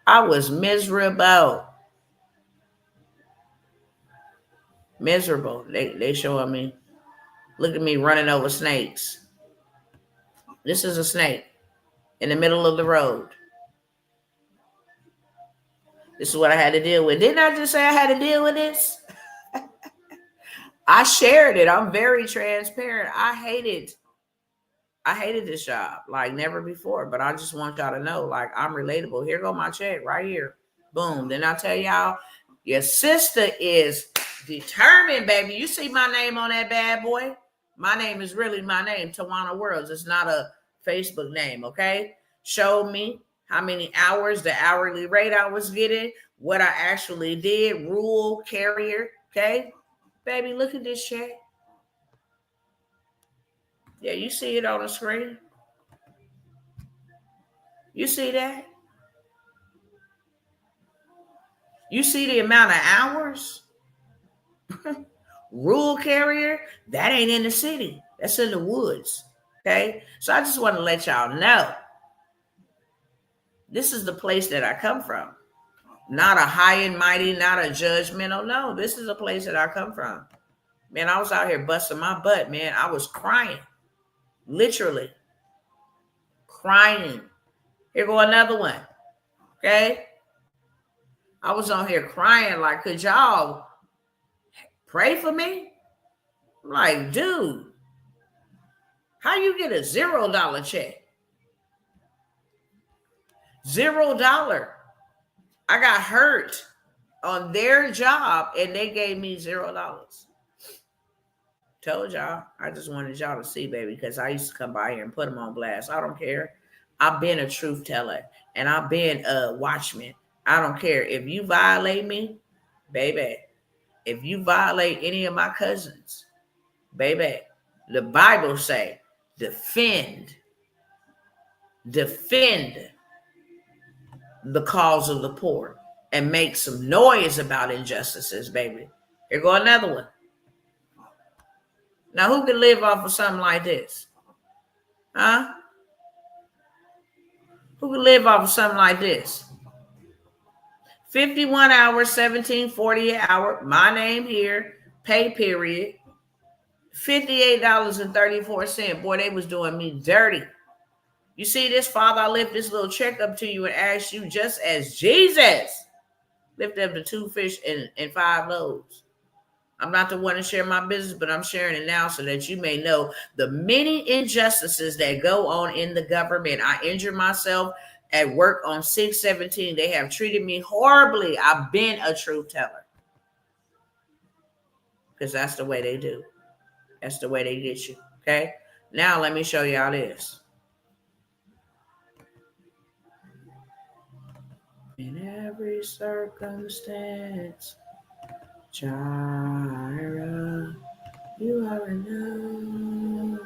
I was miserable. Miserable. They showing me Look at me running over snakes. This is a snake in the middle of the road. This is what I had to deal with. Didn't I just say I had to deal with this? I shared it. I'm very transparent. I hated this job like never before, but I just want y'all to know, like, I'm relatable. Here go my check right here. Boom. Then I tell y'all, your sister is determined, baby. You see my name on that bad boy? My name is really my name, Tawana Worlds. It's not a Facebook name, okay? Show me how many hours, the hourly rate I was getting, what I actually did, rule, carrier, okay? Baby, look at this check. Yeah, you see it on the screen. You see that? You see the amount of hours? Rural carrier, that ain't in the city. That's in the woods. Okay? So I just want to let y'all know this is the place that I come from. Not a high and mighty, not a judgmental. No, this is a place that I come from. Man, I was out here busting my butt, man. I was crying. Literally. Crying. Here go another one. Okay? I was on here crying like, could y'all pray for me? I'm like, dude, how you get a $0 check? $0. I got hurt on their job and they gave me $0. Told y'all, I just wanted y'all to see, baby, because I used to come by here and put them on blast. I don't care. I've been a truth teller and I've been a watchman. I don't care. If you violate me, baby, if you violate any of my cousins, baby, the Bible say, defend the cause of the poor and make some noise about injustices, baby. Here go another one. Now, who can live off of something like this? Huh? Who can live off of something like this? 51 hours, $17.40 an hour. My name here. Pay period. $58.34. Boy, they was doing me dirty. You see this, Father? I lift this little check up to you and ask you, just as Jesus lifted up the 2 fish and 5 loaves. I'm not the one to share my business, but I'm sharing it now so that you may know the many injustices that go on in the government. I injured myself at work on 6/17. They have treated me horribly. I've been a truth teller. Because that's the way they do. That's the way they get you. Okay? Now let me show y'all this. In every circumstance, Jireh, you are enough.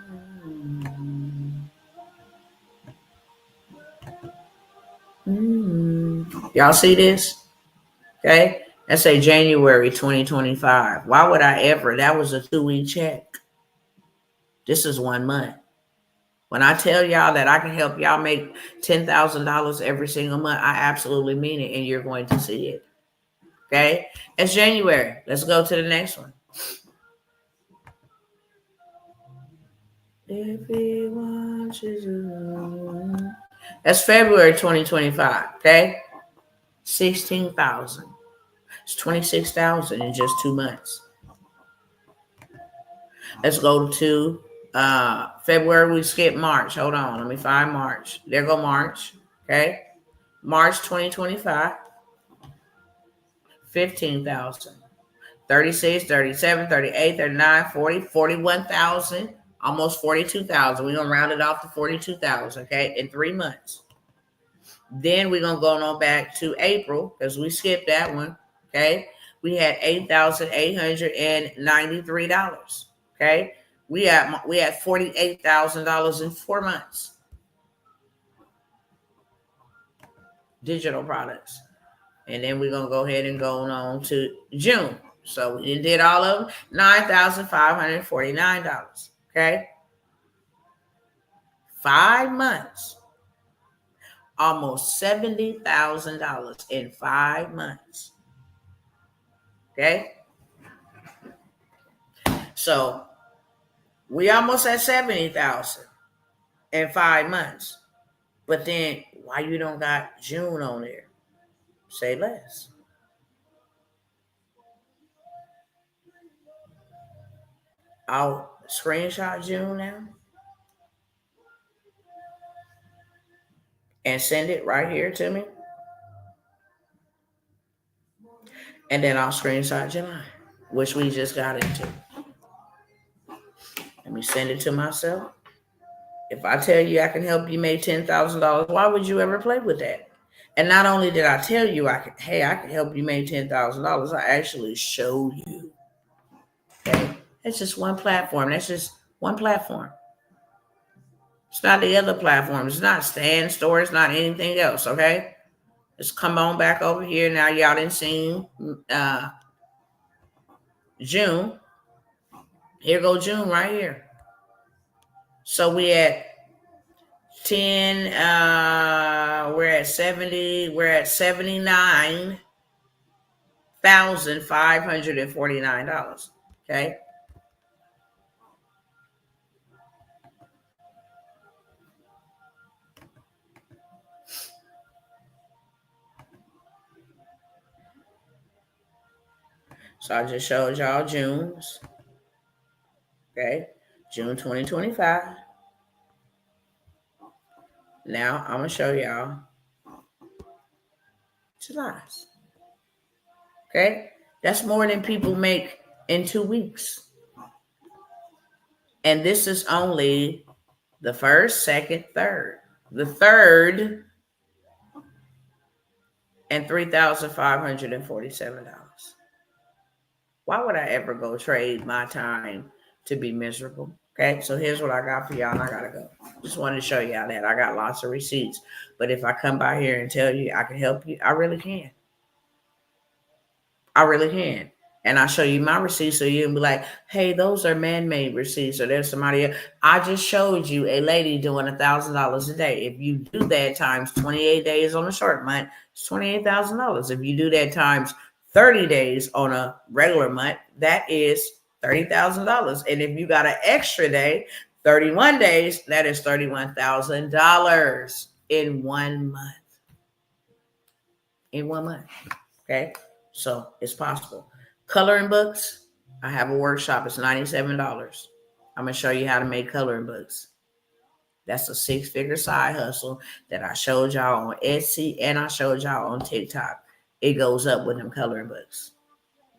Y'all see this? Okay. Let's say January 2025. Why would I ever? That was a 2-week check. This is 1 month. When I tell y'all that I can help y'all make $10,000 every single month, I absolutely mean it, and you're going to see it. Okay? It's January. Let's go to the next one. If he wants you to. That's February 2025. Okay? 16,000. It's 26,000 in just 2 months. Let's go to February. We skip March. Hold on. Let me find March. There go March. Okay. March 2025. 15,000. 36, 37, 38, 39, 40, 41,000. Almost 42,000. We're going to round it off to 42,000. Okay. In 3 months. Then we're going to go on back to April because we skipped that one. Okay. We had $8,893. Okay. We had $48,000 in 4 months. Digital products. And then we're going to go ahead and go on to June. So we did all of them. $9,549. Okay. 5 months. Almost $70,000 in 5 months. Okay. So We almost at 70,000 in 5 months. But then why you don't got June on there? Say less. I'll screenshot June now and send it right here to me. And then I'll screenshot July, which we just got into. Let me send it to myself. If I tell you I can help you make $10,000, why would you ever play with that? And not only did I tell you I can help you make $10,000, I actually showed you. Okay, that's just one platform. That's just one platform. It's not the other platform. It's not Stand Store. It's not anything else. Okay, just come on back over here now. Y'all didn't see June. Here go June right here. So we at 10, we're at 70, we're at $79,549. Okay. So I just showed y'all June's. Okay. June 2025. Now I'm going to show y'all July's. Okay. That's more than people make in 2 weeks. And this is only the first, second, third. The third and $3,547. Why would I ever go trade my time to be miserable? Okay, so here's what I got for y'all, and I gotta go. Just wanted to show y'all that. I got lots of receipts. But if I come by here and tell you I can help you, I really can. I really can. And I'll show you my receipts so you can be like, hey, those are man-made receipts, or there's somebody else. I just showed you a lady doing $1,000 a day. If you do that times 28 days on a short month, it's $28,000. If you do that times 30 days on a regular month, that is $30,000. And if you got an extra day, 31 days, that is $31,000 in 1 month. In 1 month. Okay. So it's possible. Coloring books, I have a workshop. It's $97. I'm going to show you how to make coloring books. That's a 6-figure side hustle that I showed y'all on Etsy and I showed y'all on TikTok. It goes up with them coloring books.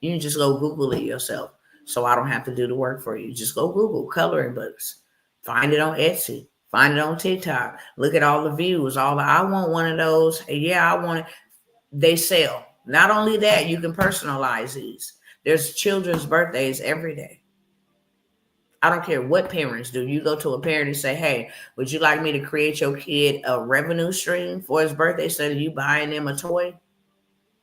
You can just go Google it yourself. So I don't have to do the work for you. Just go Google coloring books. Find it on Etsy. Find it on TikTok. Look at all the views. I want one of those. Yeah, I want it. They sell. Not only that, you can personalize these. There's children's birthdays every day. I don't care what parents do. You go to a parent and say, hey, would you like me to create your kid a revenue stream for his birthday instead of you buying them a toy?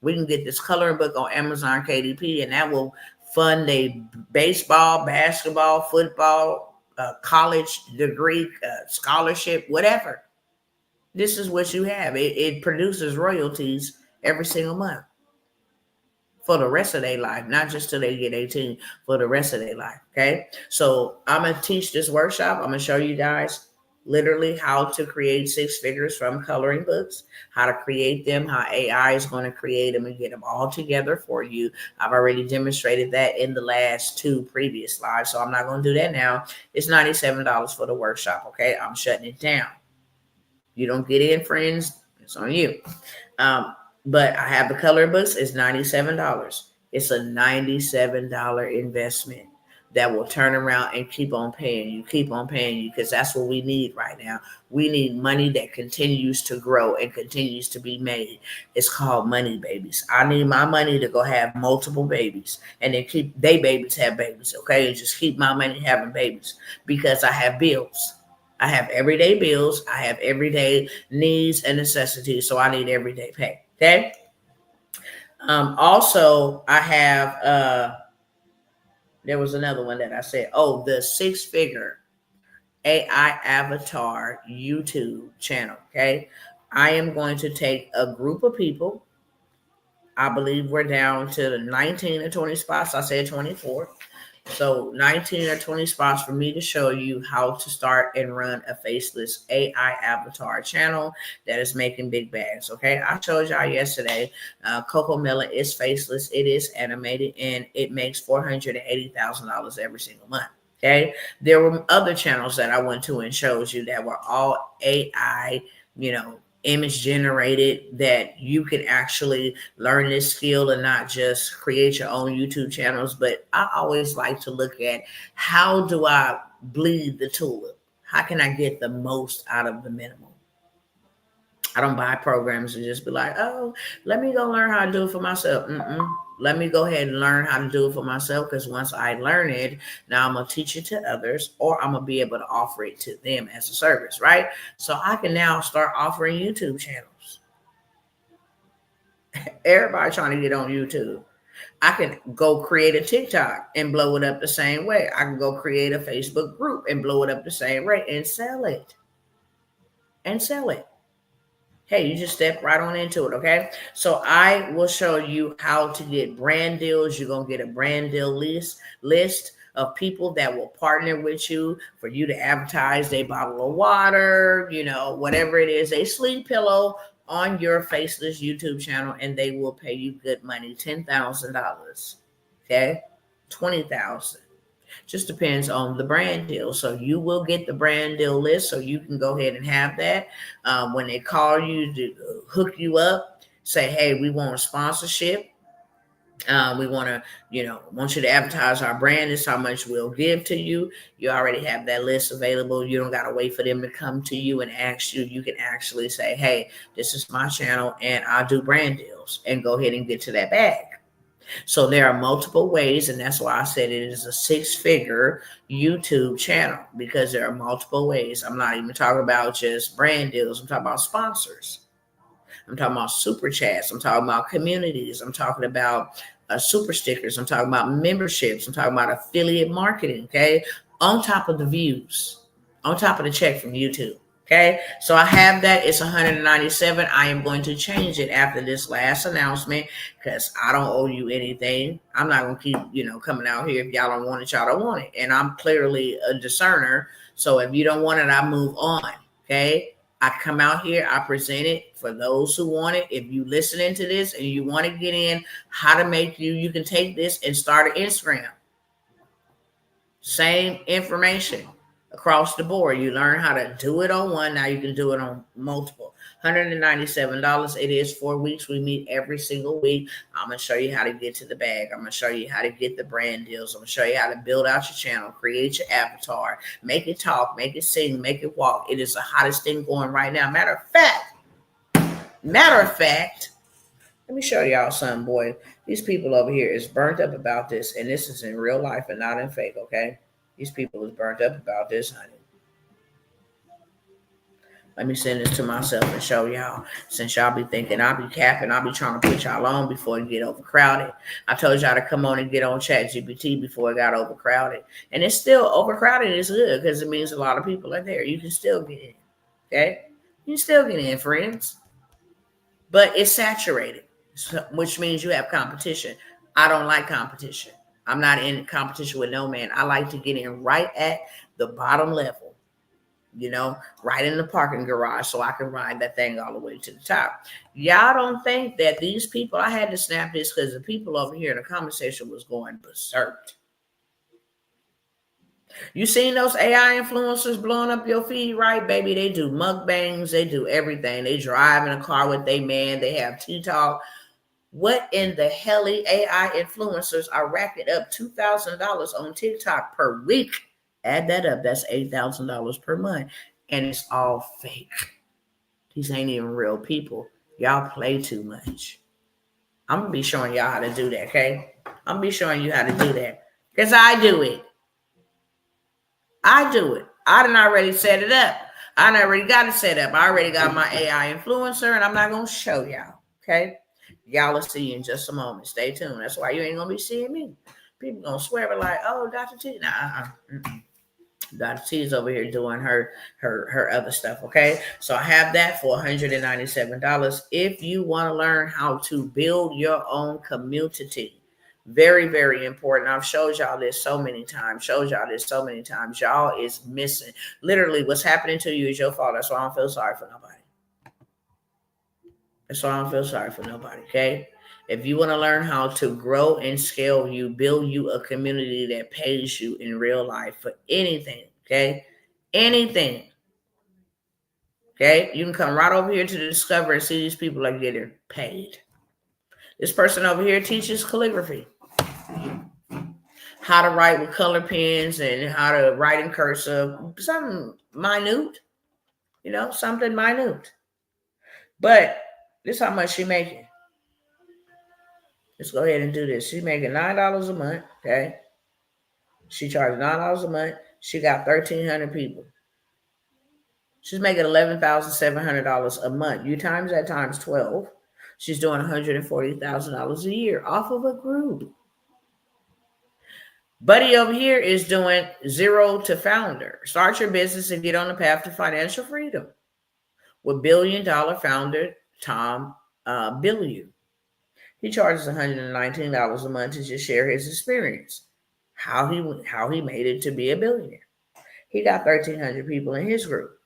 We can get this coloring book on Amazon KDP, and that will fund a baseball, basketball, football, college degree, scholarship, whatever. This is what you have. It produces royalties every single month for the rest of their life, not just till they get 18, for the rest of their life. Okay. So I'm going to teach this workshop. I'm going to show you guys literally how to create 6 figures from coloring books, how to create them, how AI is going to create them and get them all together for you. I've already demonstrated that in the last 2 previous lives. So I'm not going to do that now. It's $97 for the workshop. Okay. I'm shutting it down. You don't get in, friends. It's on you. But I have the coloring books. It's $97. It's a $97 investment that will turn around and keep on paying you, because that's what we need right now. We need money that continues to grow and continues to be made. It's called money babies. I need my money to go have multiple babies and then keep they babies have babies, okay? And just keep my money having babies because I have bills. I have everyday bills. I have everyday needs and necessities. So I need everyday pay. Okay. Also, I have there was another one that I said, the 6-figure AI avatar YouTube channel. Okay. I am going to take a group of people. I believe we're down to 19 or 20 spots. I said 24. So 19 or 20 spots for me to show you how to start and run a faceless AI avatar channel that is making big bags. Okay, I showed y'all yesterday. Coco Melon is faceless. It is animated, and it makes $480,000 every single month. Okay, there were other channels that I went to and showed you that were all AI, image generated, that you can actually learn this skill and not just create your own YouTube channels. But I always like to look at, how do I bleed the tulip? How can I get the most out of the minimum? I don't buy programs and just be like, oh, let me go learn how to do it for myself. Let me go ahead and learn how to do it for myself, because once I learn it, now I'm going to teach it to others, or I'm going to be able to offer it to them as a service, right? So I can now start offering YouTube channels. Everybody trying to get on YouTube. I can go create a TikTok and blow it up the same way. I can go create a Facebook group and blow it up the same way and sell it. Hey, you just step right on into it, okay? So I will show you how to get brand deals. You're going to get a brand deal list of people that will partner with you for you to advertise their bottle of water, whatever it is, a sleep pillow on your faceless YouTube channel, and they will pay you good money, $10,000, okay? $20,000. Just depends on the brand deal. So you will get the brand deal list, so you can go ahead and have that. When they call you to hook you up, say, hey, we want a sponsorship. We want to, want you to advertise our brand. This is how much we'll give to you. You already have that list available. You don't got to wait for them to come to you and ask you. You can actually say, hey, this is my channel and I'll do brand deals, and go ahead and get to that bag. So there are multiple ways, and that's why I said it is a 6-figure YouTube channel, because there are multiple ways. I'm not even talking about just brand deals. I'm talking about sponsors. I'm talking about super chats. I'm talking about communities. I'm talking about super stickers. I'm talking about memberships. I'm talking about affiliate marketing, okay? On top of the views, on top of the check from YouTube. Okay, so I have that. It's 197. I am going to change it after this last announcement, because I don't owe you anything. I'm not going to keep, coming out here. If y'all don't want it, y'all don't want it. And I'm clearly a discerner. So if you don't want it, I move on. Okay, I come out here, I present it for those who want it. If you listening to this and you want to get in, how to make you can take this and start an Instagram. Same information across the board. You learn how to do it on one. Now you can do it on multiple. $197. It is 4 weeks. We meet every single week. I'm going to show you how to get to the bag. I'm going to show you how to get the brand deals. I'm going to show you how to build out your channel, create your avatar, make it talk, make it sing, make it walk. It is the hottest thing going right now. Matter of fact, let me show y'all something, boy. These people over here is burnt up about this, and this is in real life and not in fake, okay? These people is burnt up about this, honey. Let me send this to myself and show y'all, since y'all be thinking I'll be capping, I'll be trying to put y'all on before it get overcrowded. I told y'all to come on and get on ChatGPT before it got overcrowded. And it's still overcrowded. It's good, because it means a lot of people are there. You can still get in, okay? You can still get in, friends. But it's saturated, which means you have competition. I don't like competition. I'm not in competition with no man. I like to get in right at the bottom level, right in the parking garage, so I can ride that thing all the way to the top. Y'all don't think that these people, I had to snap this because the people over here in the conversation was going berserk. You seen those AI influencers blowing up your feed, right, baby? They do mukbangs. They do everything. They drive in a car with their man. They have T-Talk. What in the hell? AI influencers are racking up $2,000 on TikTok per week. Add that up. That's $8,000 per month. And it's all fake. These ain't even real people. Y'all play too much. I'm going to be showing y'all how to do that, okay? I'm going to be showing you how to do that, because I do it. I done already set it up. I done already got it set up. I already got my AI influencer, and I'm not going to show y'all, okay? Y'all will see in just a moment. Stay tuned. That's why you ain't going to be seeing me. People going to swear, like, oh, Dr. T. Nah, Dr. T is over here doing her other stuff, okay? So I have that for $197. If you want to learn how to build your own community, Very, very important. I've showed y'all this so many times. Y'all is missing. Literally, what's happening to you is your fault. That's why I don't feel sorry for nobody. Okay? If you want to learn how to grow and scale you, build you a community that pays you in real life for anything, okay? Anything. Okay? You can come right over here to the Discover and see these people are getting paid. This person over here teaches calligraphy. How to write with color pens and how to write in cursive. Something minute. Something minute. But this is how much she's making. Let's go ahead and do this. She's making $9 a month. Okay. She charges $9 a month. She got 1,300 people. She's making $11,700 a month. You times that times 12. She's doing $140,000 a year off of a group. Buddy over here is doing 0 to founder. Start your business and get on the path to financial freedom with $1 billion founder Tom Bilyeu. He charges $119 a month to just share his experience, how he made it to be a billionaire. He got 1,300 people in his group.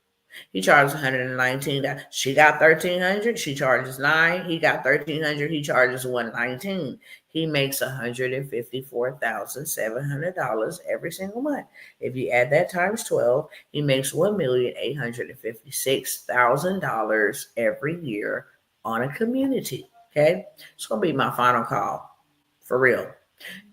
He charges $119. She got 1,300. She charges $9. He got 1,300. He charges $119. He makes $154,700 every single month. If you add that times 12, he makes $1,856,000 every year on a community. Okay, it's gonna be my final call, for real.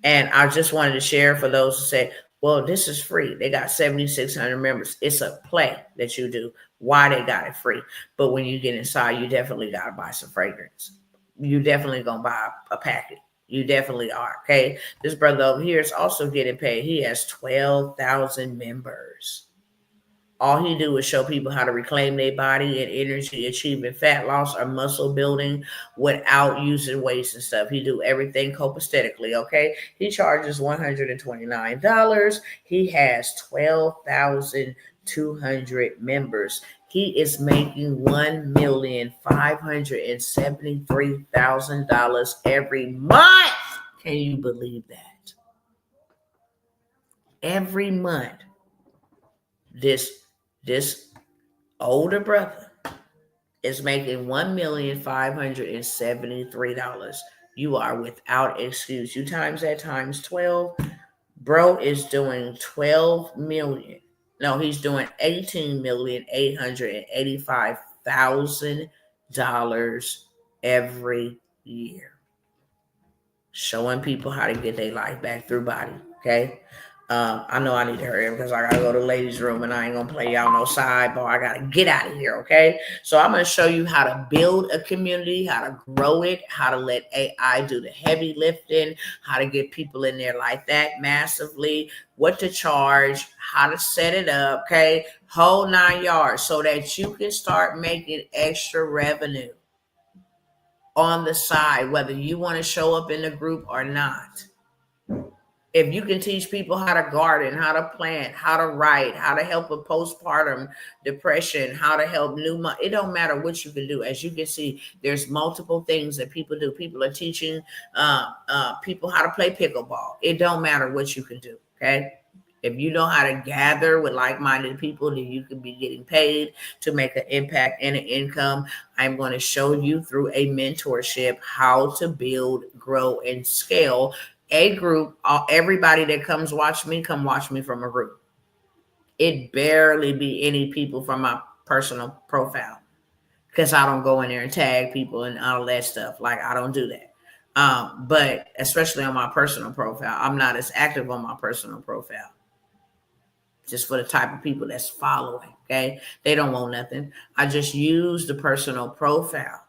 And I just wanted to share for those who say, well, this is free. They got 7,600 members. It's a play that you do. Why they got it free? But when you get inside, you definitely got to buy some fragrance. You definitely going to buy a packet. You definitely are. Okay. This brother over here is also getting paid. He has 12,000 members. All he do is show people how to reclaim their body and energy, achieving fat loss or muscle building without using weights and stuff. He do everything copacetically, okay? He charges $129. He has 12,200 members. He is making $1,573,000 every month. Can you believe that? Every month. This older brother is making $1,573,000. You are without excuse. You times that times 12. Bro is doing 12 million. No, he's doing $18,885,000 every year. Showing people how to get their life back through body. Okay. I know I need to hurry up because I gotta go to the ladies' room and I ain't gonna play y'all no sidebar. I gotta get out of here, okay? So I'm gonna show you how to build a community, how to grow it, how to let AI do the heavy lifting, how to get people in there like that massively, what to charge, how to set it up, okay? Whole 9 yards so that you can start making extra revenue on the side, whether you want to show up in the group or not. If you can teach people how to garden, how to plant, how to write, how to help with postpartum depression, how to help it don't matter what you can do. As you can see, there's multiple things that people do. People are teaching people how to play pickleball. It don't matter what you can do, okay? If you know how to gather with like-minded people, then you can be getting paid to make an impact and an income. I'm going to show you through a mentorship how to build, grow, and scale a group. Everybody that comes watch me, come watch me from a group. It barely be any people from my personal profile because I don't go in there and tag people and all that stuff. Like, I don't do that. But especially on my personal profile, I'm not as active on my personal profile. Just for the type of people that's following, okay? They don't want nothing. I just use the personal profile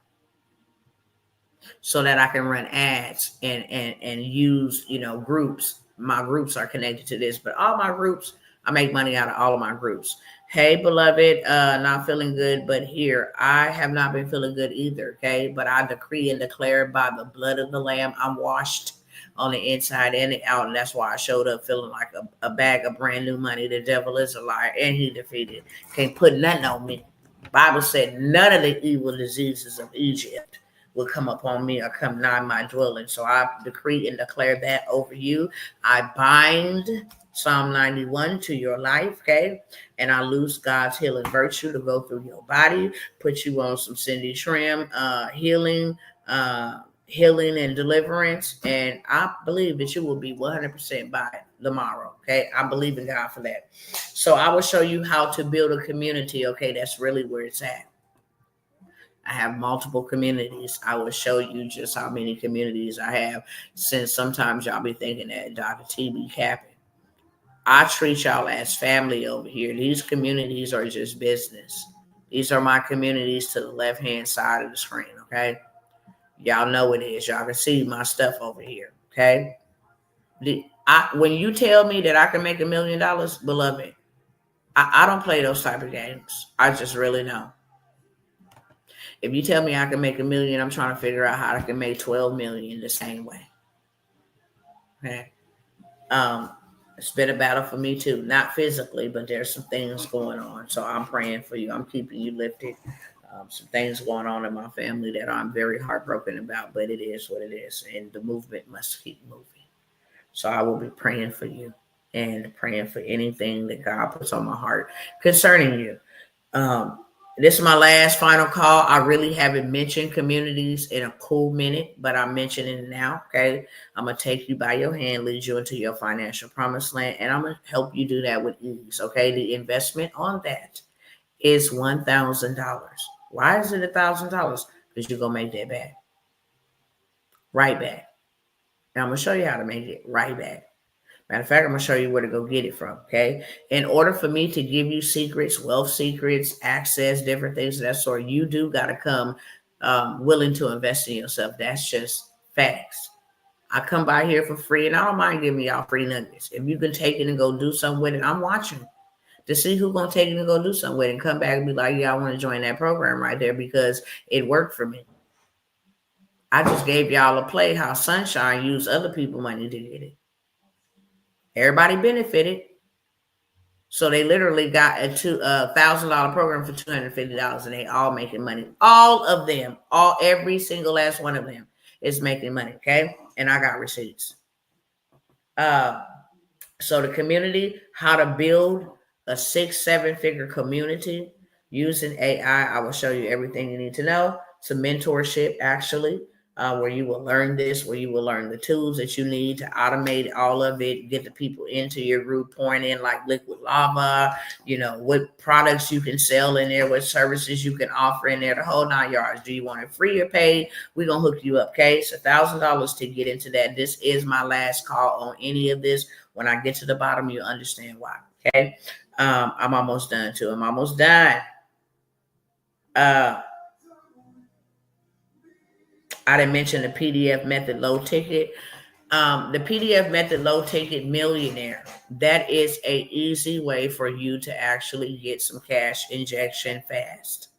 so that I can run ads and use, groups. My groups are connected to this, but all my groups, I make money out of all of my groups. Hey, beloved, not feeling good, but here, I have not been feeling good either, okay? But I decree and declare by the blood of the Lamb, I'm washed on the inside and the out, and that's why I showed up feeling like a bag of brand new money. The devil is a liar, and he defeated. Can't put nothing on me. The Bible said none of the evil diseases of Egypt will come upon me or come nigh my dwelling. So I decree and declare that over you. I bind Psalm 91 to your life, okay? And I loose God's healing virtue to go through your body, put you on some Cindy Trim healing and deliverance. And I believe that you will be 100% by tomorrow, okay? I believe in God for that. So I will show you how to build a community, okay? That's really where it's at. I have multiple communities. I will show you just how many communities I have, since sometimes y'all be thinking that Dr. T be capping. I treat y'all as family over here. These communities are just business. These are my communities to the left-hand side of the screen, okay? Y'all know it is. Y'all can see my stuff over here, okay? When you tell me that I can make $1 million, beloved, I don't play those type of games. I just really know. If you tell me I can make $1 million, I'm trying to figure out how I can make 12 million the same way. Okay. It's been a battle for me too, not physically, but there's some things going on. So I'm praying for you. I'm keeping you lifted. Some things going on in my family that I'm very heartbroken about, but it is what it is. And the movement must keep moving. So I will be praying for you and praying for anything that God puts on my heart concerning you. This is my last final call. I really haven't mentioned communities in a cool minute, but I'm mentioning it now, okay? I'm going to take you by your hand, lead you into your financial promised land, and I'm going to help you do that with ease, okay? The investment on that is $1,000. Why is it $1,000? Because you're going to make that back. Right back. And I'm going to show you how to make it right back. Matter of fact, I'm going to show you where to go get it from, okay? In order for me to give you secrets, wealth secrets, access, different things of that sort, you do got to come willing to invest in yourself. That's just facts. I come by here for free, and I don't mind giving y'all free nuggets. If you can take it and go do something with it, I'm watching to see who's going to take it and go do something with it and come back and be like, yeah, I want to join that program right there because it worked for me. I just gave y'all a play how Sunshine used other people's money to get it. Everybody benefited. So they literally got a $1,000 program for $250, and they all making money. All of them, every single last one of them is making money. Okay, and I got receipts. So the community, how to build a 6-7 figure community using AI. I will show you everything you need to know. Some mentorship, actually. Where you will learn this, where you will learn the tools that you need to automate all of it, get the people into your group, pouring in like liquid lava, what products you can sell in there, what services you can offer in there, the whole 9 yards. Do you want it free or paid? We're going to hook you up, okay? It's $1,000 to get into that. This is my last call on any of this. When I get to the bottom, you understand why, okay? I'm almost done too. I'm almost done. I didn't mention the PDF method low ticket. The PDF method low ticket millionaire. That is a easy way for you to actually get some cash injection fast.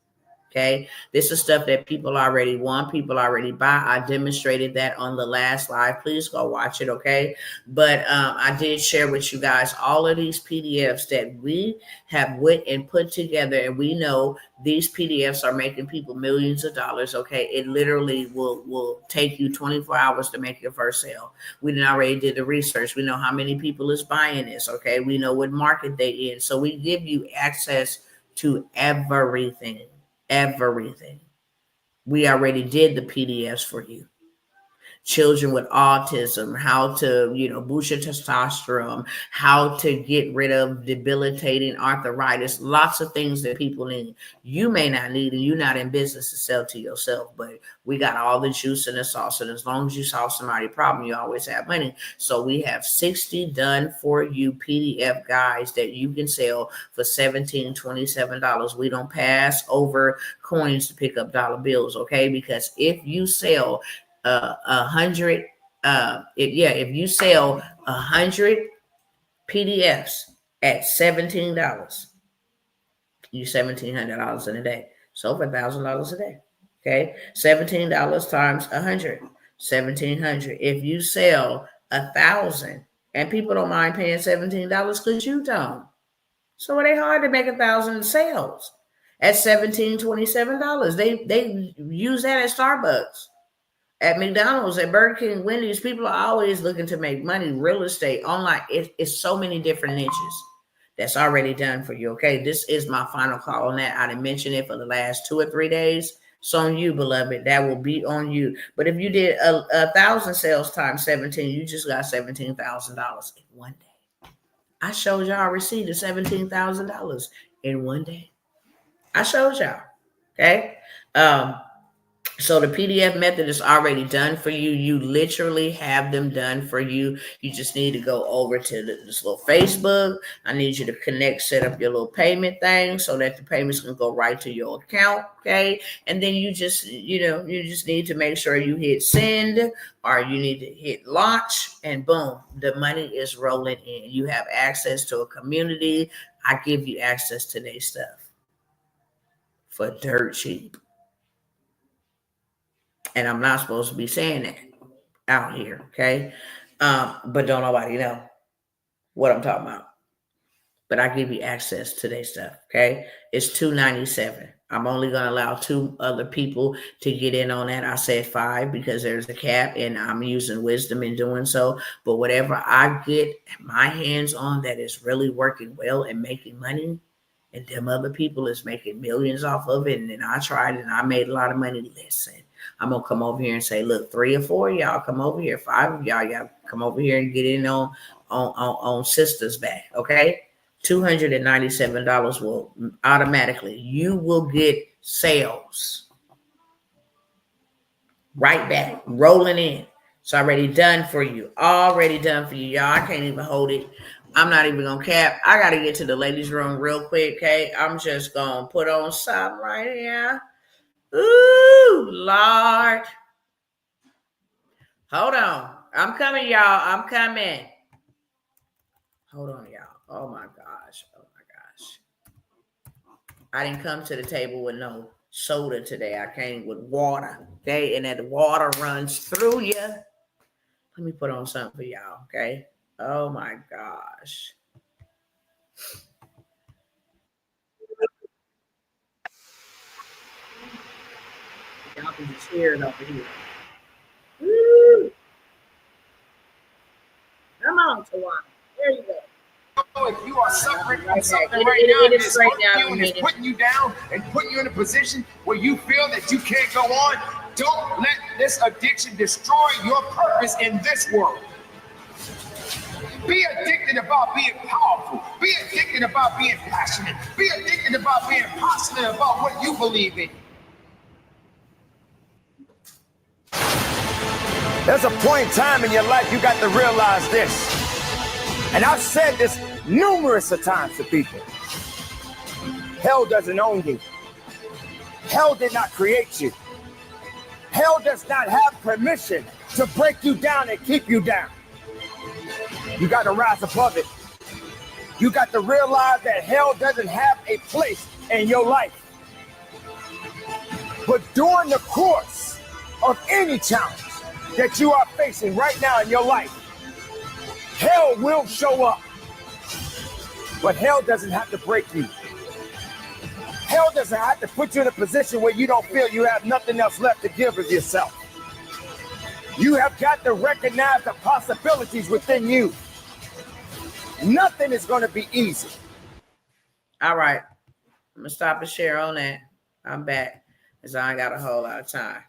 Okay, this is stuff that people already want, people already buy. I demonstrated that on the last live. Please go watch it, okay? But I did share with you guys all of these PDFs that we have went and put together, and we know these PDFs are making people millions of dollars, okay? It literally will take you 24 hours to make your first sale. We already did the research. We know how many people is buying this, okay? We know what market they in. So we give you access to everything. Everything. We already did the PDFs for you. Children with autism, how to, boost your testosterone, how to get rid of debilitating arthritis, lots of things that people need. You may not need, and you're not in business to sell to yourself, but we got all the juice and the sauce. And as long as you solve somebody's problem, you always have money. So we have 60 done for you PDF guides that you can sell for $17, $27. We don't pass over coins to pick up dollar bills, okay? Because if you sell 100, if you sell 100 PDFs at $17, you $1,700 in a day. So for $1,000 a day, okay? $17 times 100, 1,700. If you sell 1,000, and people don't mind paying $17 because you don't. So it ain't hard to make 1,000 sales. at $17, $27. They use that at Starbucks, at McDonald's, at Burger King, Wendy's. People are always looking to make money. Real estate, online, it's so many different niches that's already done for you. Okay, this is my final call on that. I didn't mention it for the last 2 or 3 days. It's on you, beloved. That will be on you. But if you did 1,000 sales times 17, you just got $17,000 in one day. I showed y'all a receipt of $17,000 in one day. I showed y'all. Okay. So the PDF method is already done for you. You literally have them done for you. You just need to go over to this little Facebook. I need you to connect, set up your little payment thing so that the payments can go right to your account. Okay. And then you just need to make sure you hit send, or you need to hit launch, and boom, the money is rolling in. You have access to a community. I give you access to their stuff for dirt cheap. And I'm not supposed to be saying that out here, okay? But don't nobody know what I'm talking about. But I give you access to their stuff, okay? It's $297. I'm only going to allow 2 other people to get in on that. I said 5 because there's a cap, and I'm using wisdom in doing so. But whatever I get my hands on that is really working well and making money, and them other people is making millions off of it, and then I tried and I made a lot of money. Listen, I'm gonna come over here and say, look, 3 or 4 of y'all come over here, 5 of y'all come over here and get in on Sister's back, okay? $297 will automatically, you will get sales right back, rolling in. It's already done for you. Already done for you, y'all. I can't even hold it. I'm not even gonna cap. I gotta get to the ladies' room real quick, okay? I'm just gonna put on something right here. Ooh, Lord. Hold on. I'm coming, y'all. I'm coming. Hold on, y'all. Oh my gosh. Oh my gosh. I didn't come to the table with no soda today. I came with water, okay? And that water runs through you. Let me put on something for y'all, okay? Oh my gosh. Y'all can just hear it over here. Woo! Come on, Tawana. There you go. If you are suffering from something right now, it's hurting you and it's putting you down and putting you in a position where you feel that you can't go on, don't let this addiction destroy your purpose in this world. Be addicted about being powerful. Be addicted about being passionate. Be addicted about being passionate about what you believe in. There's a point in time in your life you got to realize this. And I've said this numerous of times to people. Hell doesn't own you. Hell did not create you. Hell does not have permission to break you down and keep you down. You got to rise above it. You got to realize that hell doesn't have a place in your life. But during the course of any challenge that you are facing right now in your life, hell will show up. But hell doesn't have to break you. Hell doesn't have to put you in a position where you don't feel you have nothing else left to give of yourself. You have got to recognize the possibilities within you. Nothing is going to be easy. All right. I'm going to stop and share on that. I'm back because I ain't got a whole lot of time.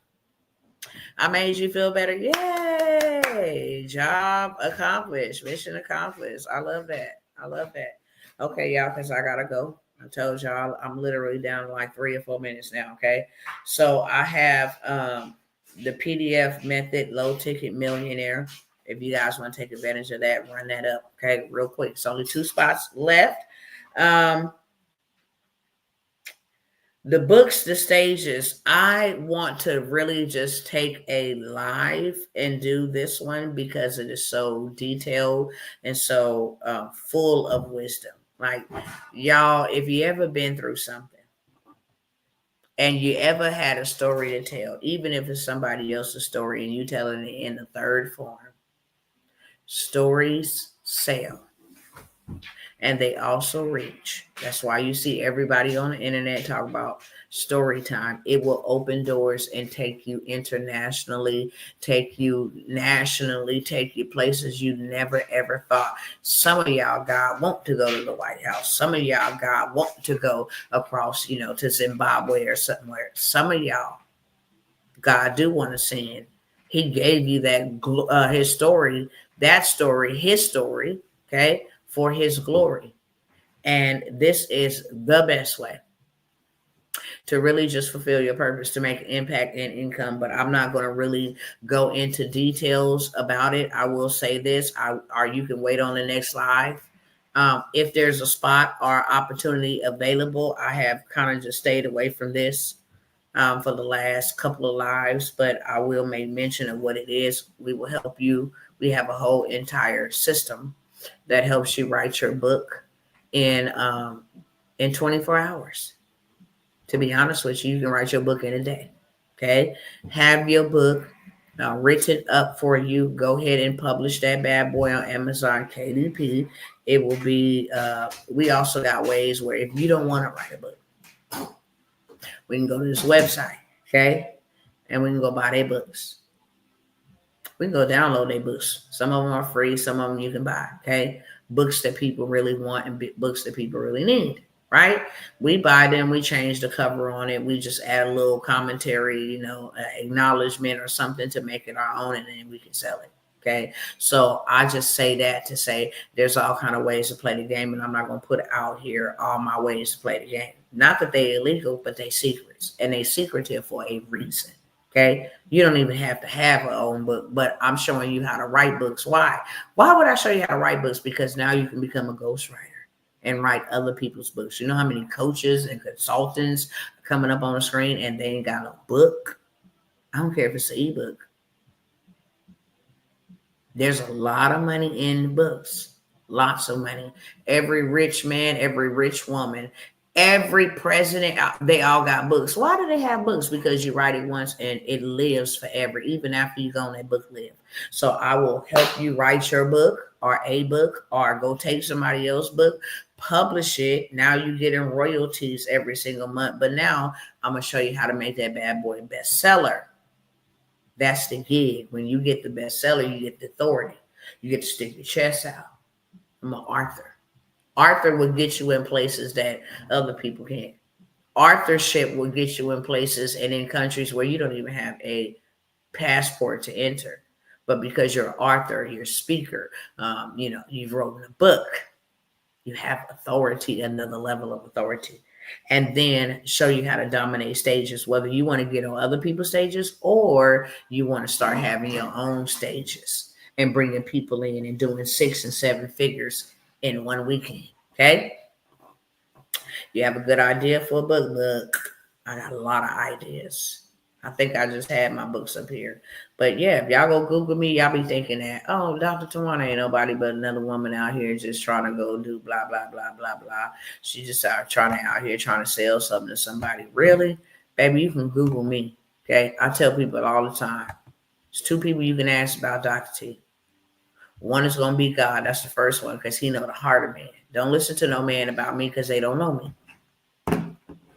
I made you feel better. Yay. Job accomplished. Mission accomplished. I love that. I love that. Okay, y'all, because I got to go. I told y'all I'm literally down to like 3 or 4 minutes now, okay? So I have the PDF method, low ticket millionaire. If you guys want to take advantage of that, run that up, okay, real quick. It's only 2 spots left. The books, the stages, I want to really just take a live and do this one because it is so detailed and so full of wisdom. Like, y'all, if you ever been through something and you ever had a story to tell, even if it's somebody else's story and you telling it in the third form, stories sell. And they also reach. That's why you see everybody on the internet talk about story time. It will open doors and take you internationally, take you nationally, take you places you never ever thought. Some of y'all God want to go to the White House. Some of y'all God want to go across, to Zimbabwe or somewhere. Some of y'all God do want to send. He gave you that his story, his story, okay, for his glory. And this is the best way to really just fulfill your purpose, to make an impact and income. But I'm not going to really go into details about it. I will say this, or you can wait on the next live. If there's a spot or opportunity available, I have kind of just stayed away from this for the last couple of lives, but I will make mention of what it is. We will help you. We have a whole entire system that helps you write your book in 24 hours. To be honest with you, you can write your book in a day. Okay, have your book written up for you. Go ahead and publish that bad boy on Amazon KDP. It will be. We also got ways where if you don't want to write a book, we can go to this website. Okay, and we can go buy their books. We can go download their books. Some of them are free. Some of them you can buy. Okay, books that people really want and books that people really need. Right? We buy them. We change the cover on it. We just add a little commentary, acknowledgement or something to make it our own, and then we can sell it. Okay, so I just say that to say there's all kind of ways to play the game, and I'm not going to put out here all my ways to play the game. Not that they're illegal, but they're secrets, and they're secretive for a reason. Okay, you don't even have to have an own book, but I'm showing you how to write books. Why? Why would I show you how to write books? Because now you can become a ghostwriter and write other people's books. You know how many coaches and consultants are coming up on the screen and they ain't got a book? I don't care if it's an ebook. There's a lot of money in books. Lots of money. Every rich man, every rich woman, every president, they all got books. Why do they have books? Because you write it once and it lives forever. Even after you go, that book live. So I will help you write your book or a book, or go take somebody else's book, publish it. Now you're getting royalties every single month. But now I'm going to show you how to make that bad boy bestseller. That's the gig. When you get the bestseller, you get the authority. You get to stick your chest out. I'm an author. Author will get you in places that other people can't. Authorship will get you in places and in countries where you don't even have a passport to enter. But because you're an author, you're a speaker, you've written a book, you have authority, another level of authority. And then show you how to dominate stages, whether you want to get on other people's stages or you want to start having your own stages and bringing people in and doing 6 and 7 figures in one weekend. Okay. You have a good idea for a book? Look, I got a lot of ideas. I think I just had my books up here. But yeah, if y'all go Google me, y'all be thinking that, oh, Dr. Tawana ain't nobody but another woman out here just trying to go do blah, blah, blah, blah, blah. She just out here trying to sell something to somebody. Really? Baby, you can Google me. Okay? I tell people all the time. There's 2 people you can ask about Dr. T. One is going to be God. That's the first one because he know the heart of man. Don't listen to no man about me because they don't know me.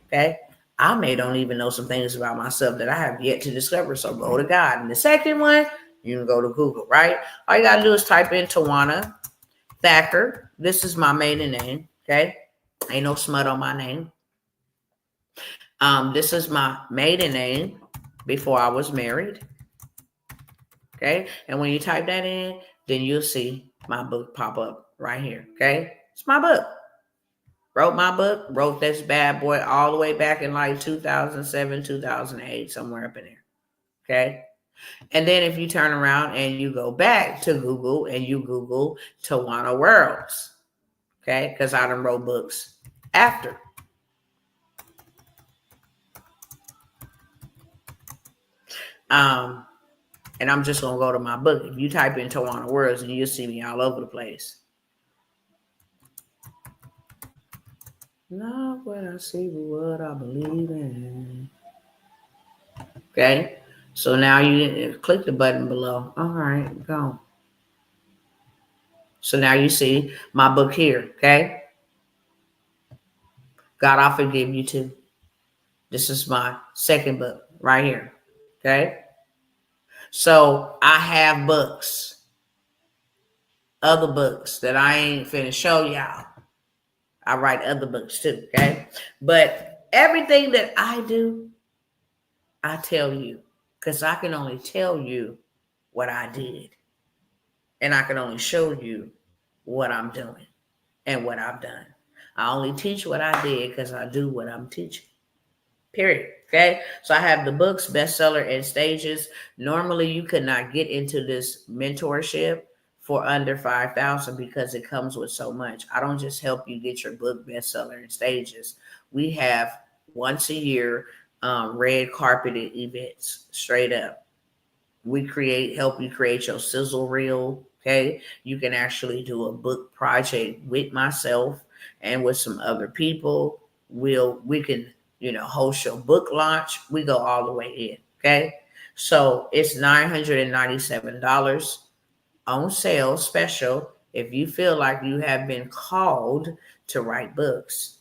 Okay? I don't even know some things about myself that I have yet to discover. So go to God. And the second one, you can go to Google, right? All you got to do is type in Tawana Thacker. This is my maiden name. Okay. Ain't no smut on my name. This is my maiden name before I was married. Okay. And when you type that in, then you'll see my book pop up right here. Okay. It's my book. Wrote this bad boy all the way back in like 2007, 2008, somewhere up in there. Okay. And then if you turn around and you go back to Google and you Google Tawana Worlds. Okay. Because I done wrote books after. And I'm just going to go to my book. If you type in Tawana Worlds, and you'll see me all over the place. Not what I see, but what I believe in. Okay, so now you click the button below. All right, go. So now you see my book here, okay? God, I'll forgive you too. This is my second book right here, okay? So I have books, other books that I ain't finna show y'all. I write other books too, okay? But everything that I do, I tell you, because I can only tell you what I did. And I can only show you what I'm doing and what I've done. I only teach what I did because I do what I'm teaching. Period. Okay. So I have the books, bestseller, and stages. Normally, you could not get into this mentorship for under 5,000 because it comes with so much. I don't just help you get your book, bestseller, and stages. We have once a year red carpeted events, straight up. We help you create your sizzle reel. Okay. You can actually do a book project with myself and with some other people. We can, host your book launch. We go all the way in. Okay. So it's $997 on sale special. If you feel like you have been called to write books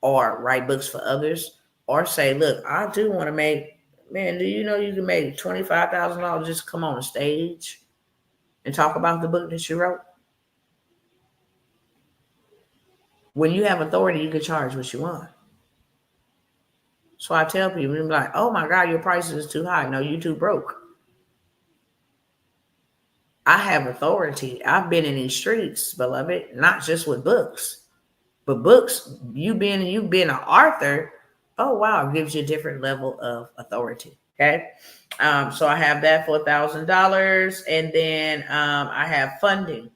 or write books for others, or say, look, I do want to make, man, do you know you can make $25,000 just come on the stage and talk about the book that you wrote? When you have authority, you can charge what you want. So I tell people, I'm like, oh my God, your price is too high. No, you too broke. I have authority. I've been in these streets, beloved, not just with books, but books, you being an author, oh wow, it gives you a different level of authority. Okay. So I have that for $1,000. And then I have funding.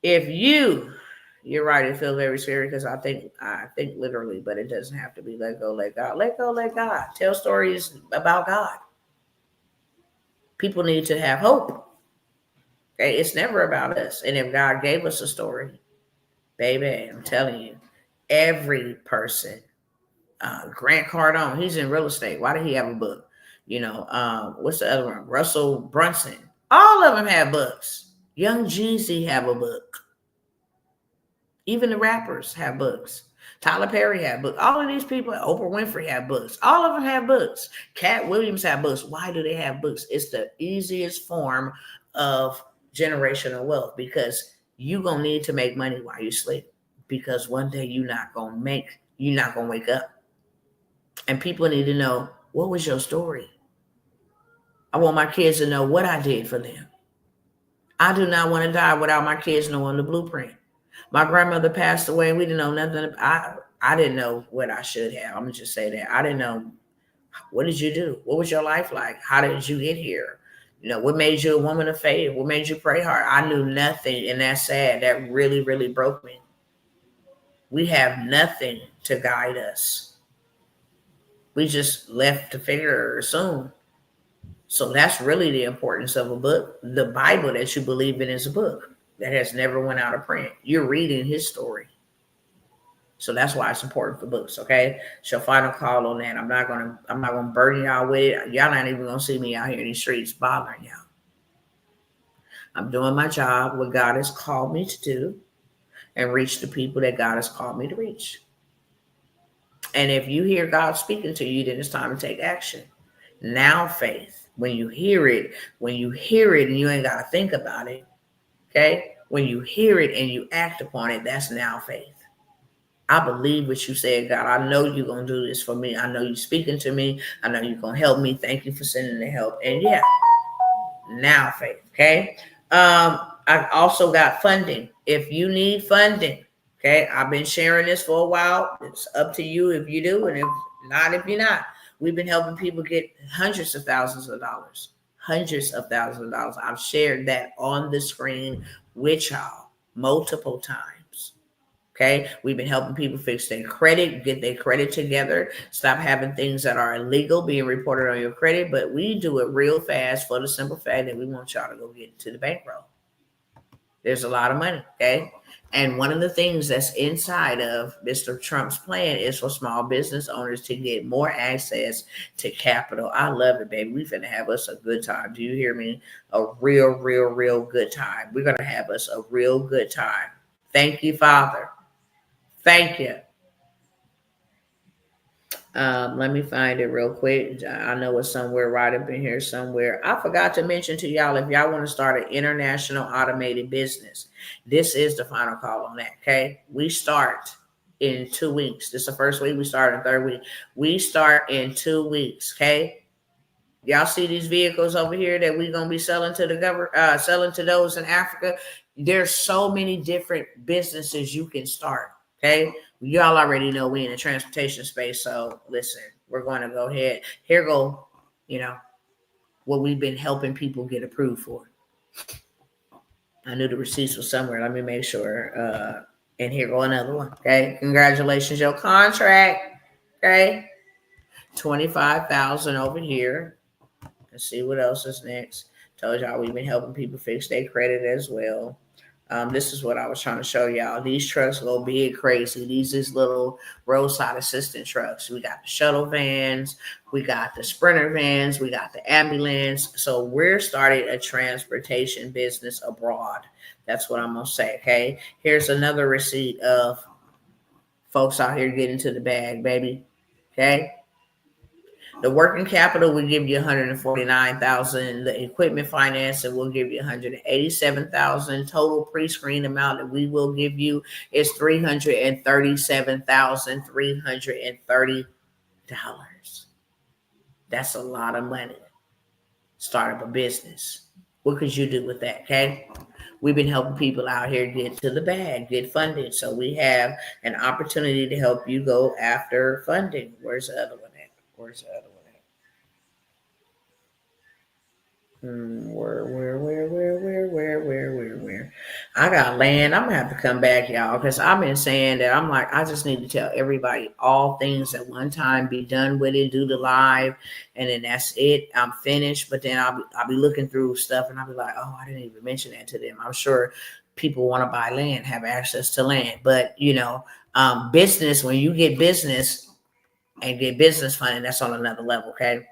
If you're right, it feels very scary because I think literally, but it doesn't have to be. Let go, let God. Let go, let God. Tell stories about God. People need to have hope. Okay, it's never about us. And if God gave us a story, baby, I'm telling you, every person, Grant Cardone, he's in real estate. Why did he have a book? What's the other one? Russell Brunson. All of them have books. Young Jeezy have a book. Even the rappers have books. Tyler Perry had books. All of these people, Oprah Winfrey have books. All of them have books. Cat Williams have books. Why do they have books? It's the easiest form of generational wealth because you're going to need to make money while you sleep because one day you're not going to wake up. And people need to know, what was your story? I want my kids to know what I did for them. I do not want to die without my kids knowing the blueprint. My grandmother passed away and we didn't know nothing. I didn't know what I should have. I'm going to just say that. I didn't know. What did you do? What was your life like? How did you get here? What made you a woman of faith? What made you pray hard? I knew nothing. And that's sad. That really, really broke me. We have nothing to guide us. We just left to figure or assume. So that's really the importance of a book. The Bible that you believe in is a book that has never went out of print. You're reading his story. So that's why it's important for books, okay? So final call on that. I'm not gonna burden y'all with it. Y'all not even gonna see me out here in these streets bothering y'all. I'm doing my job, what God has called me to do, and reach the people that God has called me to reach. And if you hear God speaking to you, then it's time to take action. Now faith. When you hear it and you ain't got to think about it, okay? When you hear it and you act upon it, that's now faith. I believe what you said, God. I know you're going to do this for me. I know you're speaking to me. I know you're going to help me. Thank you for sending the help. And yeah, now faith, okay? I've also got funding. If you need funding, okay, I've been sharing this for a while. It's up to you if you do, and if you're not. We've been helping people get hundreds of thousands of dollars. I've shared that on the screen with y'all multiple times. Okay. We've been helping people fix their credit, get their credit together, stop having things that are illegal being reported on your credit. But we do it real fast for the simple fact that we want y'all to go get to the bankroll. There's a lot of money, okay? And one of the things that's inside of Mr. Trump's plan is for small business owners to get more access to capital. I love it, baby. We finna have us a good time. Do you hear me? A real good time. We're gonna have us a real good time. Thank you, Father. Thank you. Let me find it real quick. I know it's somewhere right up in here somewhere. I forgot to mention to y'all, if y'all want to start an international automated business, this is the final call on that. Okay. We start in 2 weeks. This is the first week. We start in the third week. We start in 2 weeks. Okay. Y'all see these vehicles over here that we're gonna be selling to the government, selling to those in Africa. There's so many different businesses you can start. Okay, y'all already know we in the transportation space, so listen, we're going to go ahead. Here go, what we've been helping people get approved for. I knew the receipts was somewhere. Let me make sure. And here go another one. Okay, congratulations, your contract. Okay, 25,000 over here. Let's see what else is next. Told y'all we've been helping people fix their credit as well. This is what I was trying to show y'all. These trucks go big crazy. These is little roadside assistant trucks. We got the shuttle vans. We got the sprinter vans. We got the ambulance. So we're starting a transportation business abroad. That's what I'm going to say, okay? Here's another receipt of folks out here getting to the bag, baby, okay? The working capital will give you $149,000. The equipment financing will give you $187,000. Total pre-screen amount that we will give you is $337,330. That's a lot of money. Start up a business. What could you do with that? Okay. We've been helping people out here get to the bag, get funded. So we have an opportunity to help you go after funding. Where's the other one at? Where? I got land. I'm gonna have to come back, y'all, because I've been saying that. I'm like, I just need to tell everybody all things at one time, be done with it, do the live, and then that's it. I'm finished. But then I'll be looking through stuff and I'll be like, oh, I didn't even mention that to them. I'm sure people want to buy land, have access to land, but business, when you get business and get business funding, that's on another level, okay?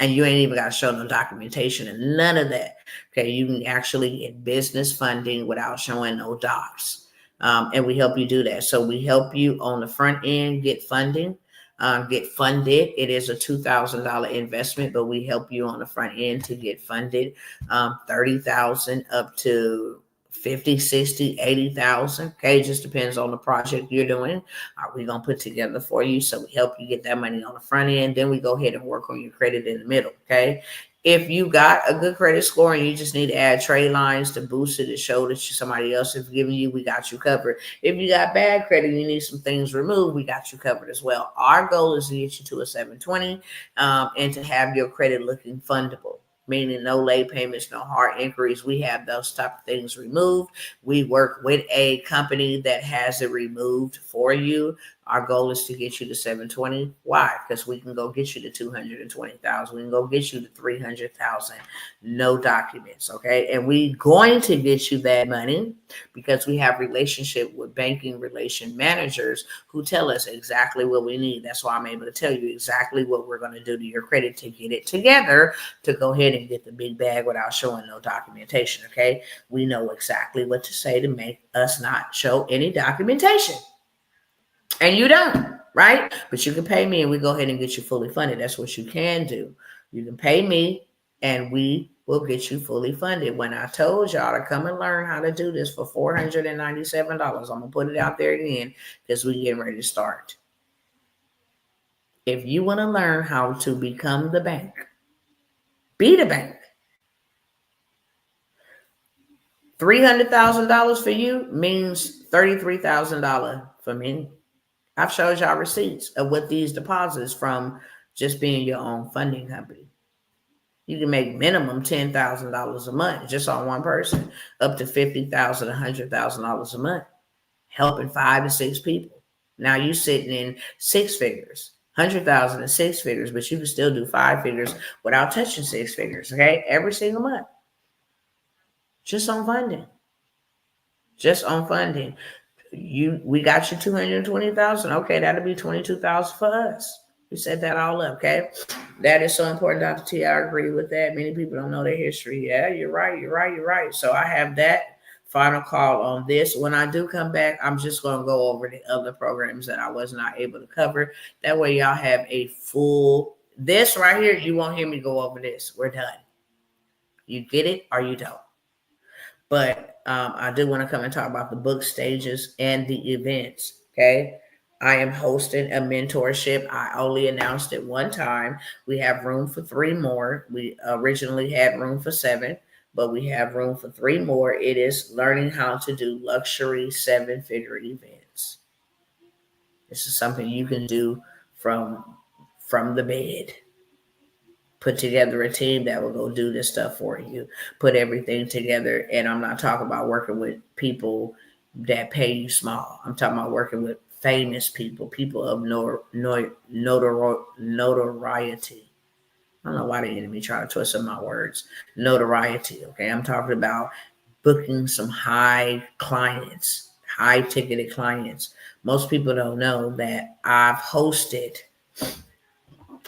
And you ain't even got to show no documentation and none of that. Okay, you can actually get business funding without showing no docs. And we help you do that. So we help you on the front end get funding, get funded. It is a $2,000 investment, but we help you on the front end to get funded, $30,000 up to 50, 60, 80,000. Okay, just depends on the project you're doing. We're going to put together for you. So we help you get that money on the front end. Then we go ahead and work on your credit in the middle. Okay. If you got a good credit score and you just need to add trade lines to boost it, to show that somebody else is giving you, we got you covered. If you got bad credit and you need some things removed, we got you covered as well. Our goal is to get you to a 720 and to have your credit looking fundable. Meaning no late payments, no hard inquiries. We have those type of things removed. We work with a company that has it removed for you. Our goal is to get you to 720. Why? Because we can go get you to 220,000. We can go get you to 300,000. No documents, okay? And we going to get you that money because we have relationship with banking relation managers who tell us exactly what we need. That's why I'm able to tell you exactly what we're going to do to your credit to get it together to go ahead and get the big bag without showing no documentation, okay? We know exactly what to say to make us not show any documentation. And you don't, right? But you can pay me and we go ahead and get you fully funded. That's what you can do. You can pay me and we will get you fully funded. When I told y'all to come and learn how to do this for $497, I'm going to put it out there again because we're getting ready to start. If you want to learn how to become the bank, be the bank, $300,000 for you means $33,000 for me. I've showed y'all receipts of what these deposits from just being your own funding company. You can make minimum $10,000 a month just on one person, up to $50,000, $100,000 a month, helping 5 to 6 people. Now you sitting in 6 figures, 100,000 and 6 figures, but you can still do 5 figures without touching 6 figures. Okay, every single month, just on funding. just on funding. We got you 220,000. Okay, that'll be 22,000 for us. We set that all up. Okay, that is so important, Dr. T. I agree with that. Many people don't know their history. Yeah, you're right. You're right. You're right. So I have that final call on this. When I do come back, I'm just going to go over the other programs that I was not able to cover. That way, y'all have a full. This right here, you won't hear me go over this. We're done. You get it or you don't. But I do want to come and talk about the book stages and the events. Okay. I am hosting a mentorship. I only announced it one time. We have room for 3 more. We originally had room for 7, but we have room for 3 more. It is learning how to do luxury 7-figure events. This is something you can do from the bed. Put together a team that will go do this stuff for you, put everything together. And I'm not talking about working with people that pay you small. I'm talking about working with famous people, people of notoriety. I don't know why the enemy trying to twist up my words. Notoriety. Okay. I'm talking about booking some high clients, high ticketed clients. Most people don't know that I've hosted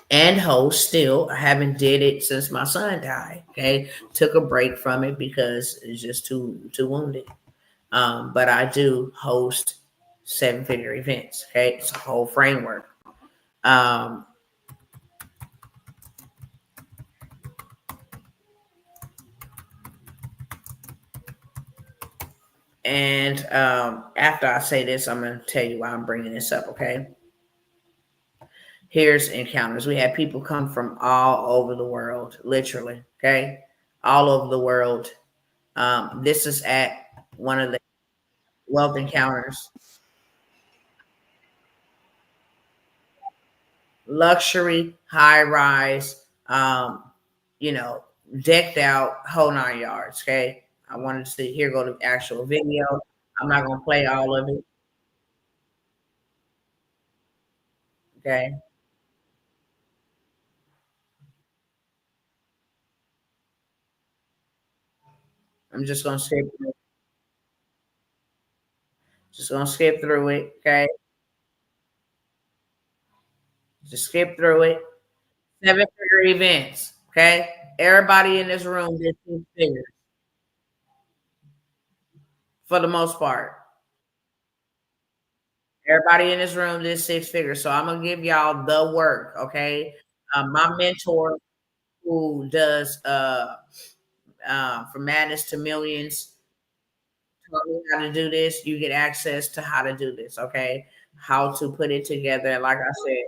and host still. I haven't did it since my son died. Okay, took a break from it because it's just too wounded. But I do host 7-figure events. Okay, it's a whole framework. Um, and after I say this, I'm going to tell you why I'm bringing this up. Okay. Here's encounters. We have people come from all over the world, literally. Okay, all over the world. This is at one of the wealth encounters. Luxury, high rise, you know, decked out, whole 9 yards. Okay. I wanted to see here go to actual video. I'm not gonna play all of it. Okay. I'm just gonna skip through it. Okay. Just skip through it. 7-figure events. Okay. Everybody in this room did 6 figures for the most part. Everybody in this room did 6 figures. So I'm gonna give y'all the work. Okay. My mentor who does from madness to millions taught me how to do this. You get access to how to do this, okay? How to put it together. And like I said,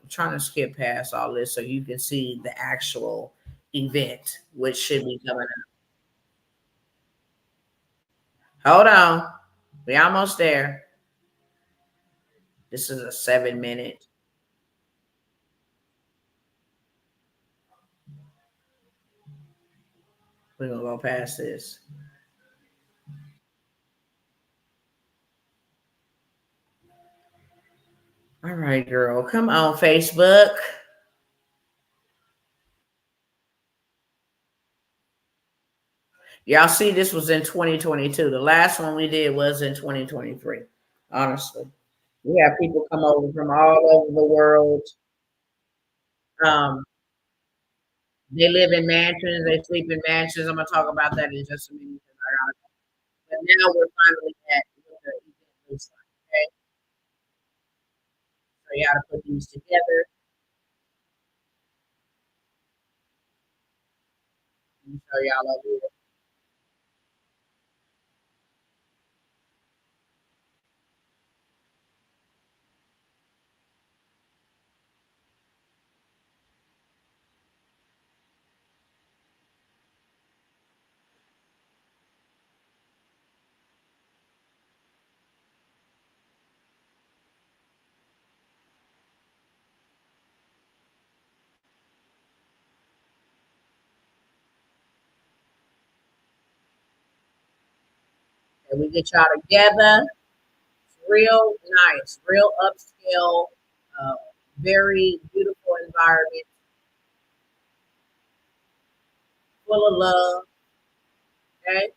I'm trying to skip past all this so you can see the actual event, which should be coming up. Hold on. We almost there. This is a 7-minute. We're gonna go past this. All right, girl. Come on, Facebook. Y'all see this was in 2022. The last one we did was in 2023. Honestly. We have people come over from all over the world. Um, they live in mansions, they sleep in mansions. I'm gonna talk about that in just a minute. But now we're finally at what the event looks like. Okay, so you gotta put these together. Let me show y'all over here. And we get y'all together. It's real nice, real upscale, uh, very beautiful environment, full of love. Okay.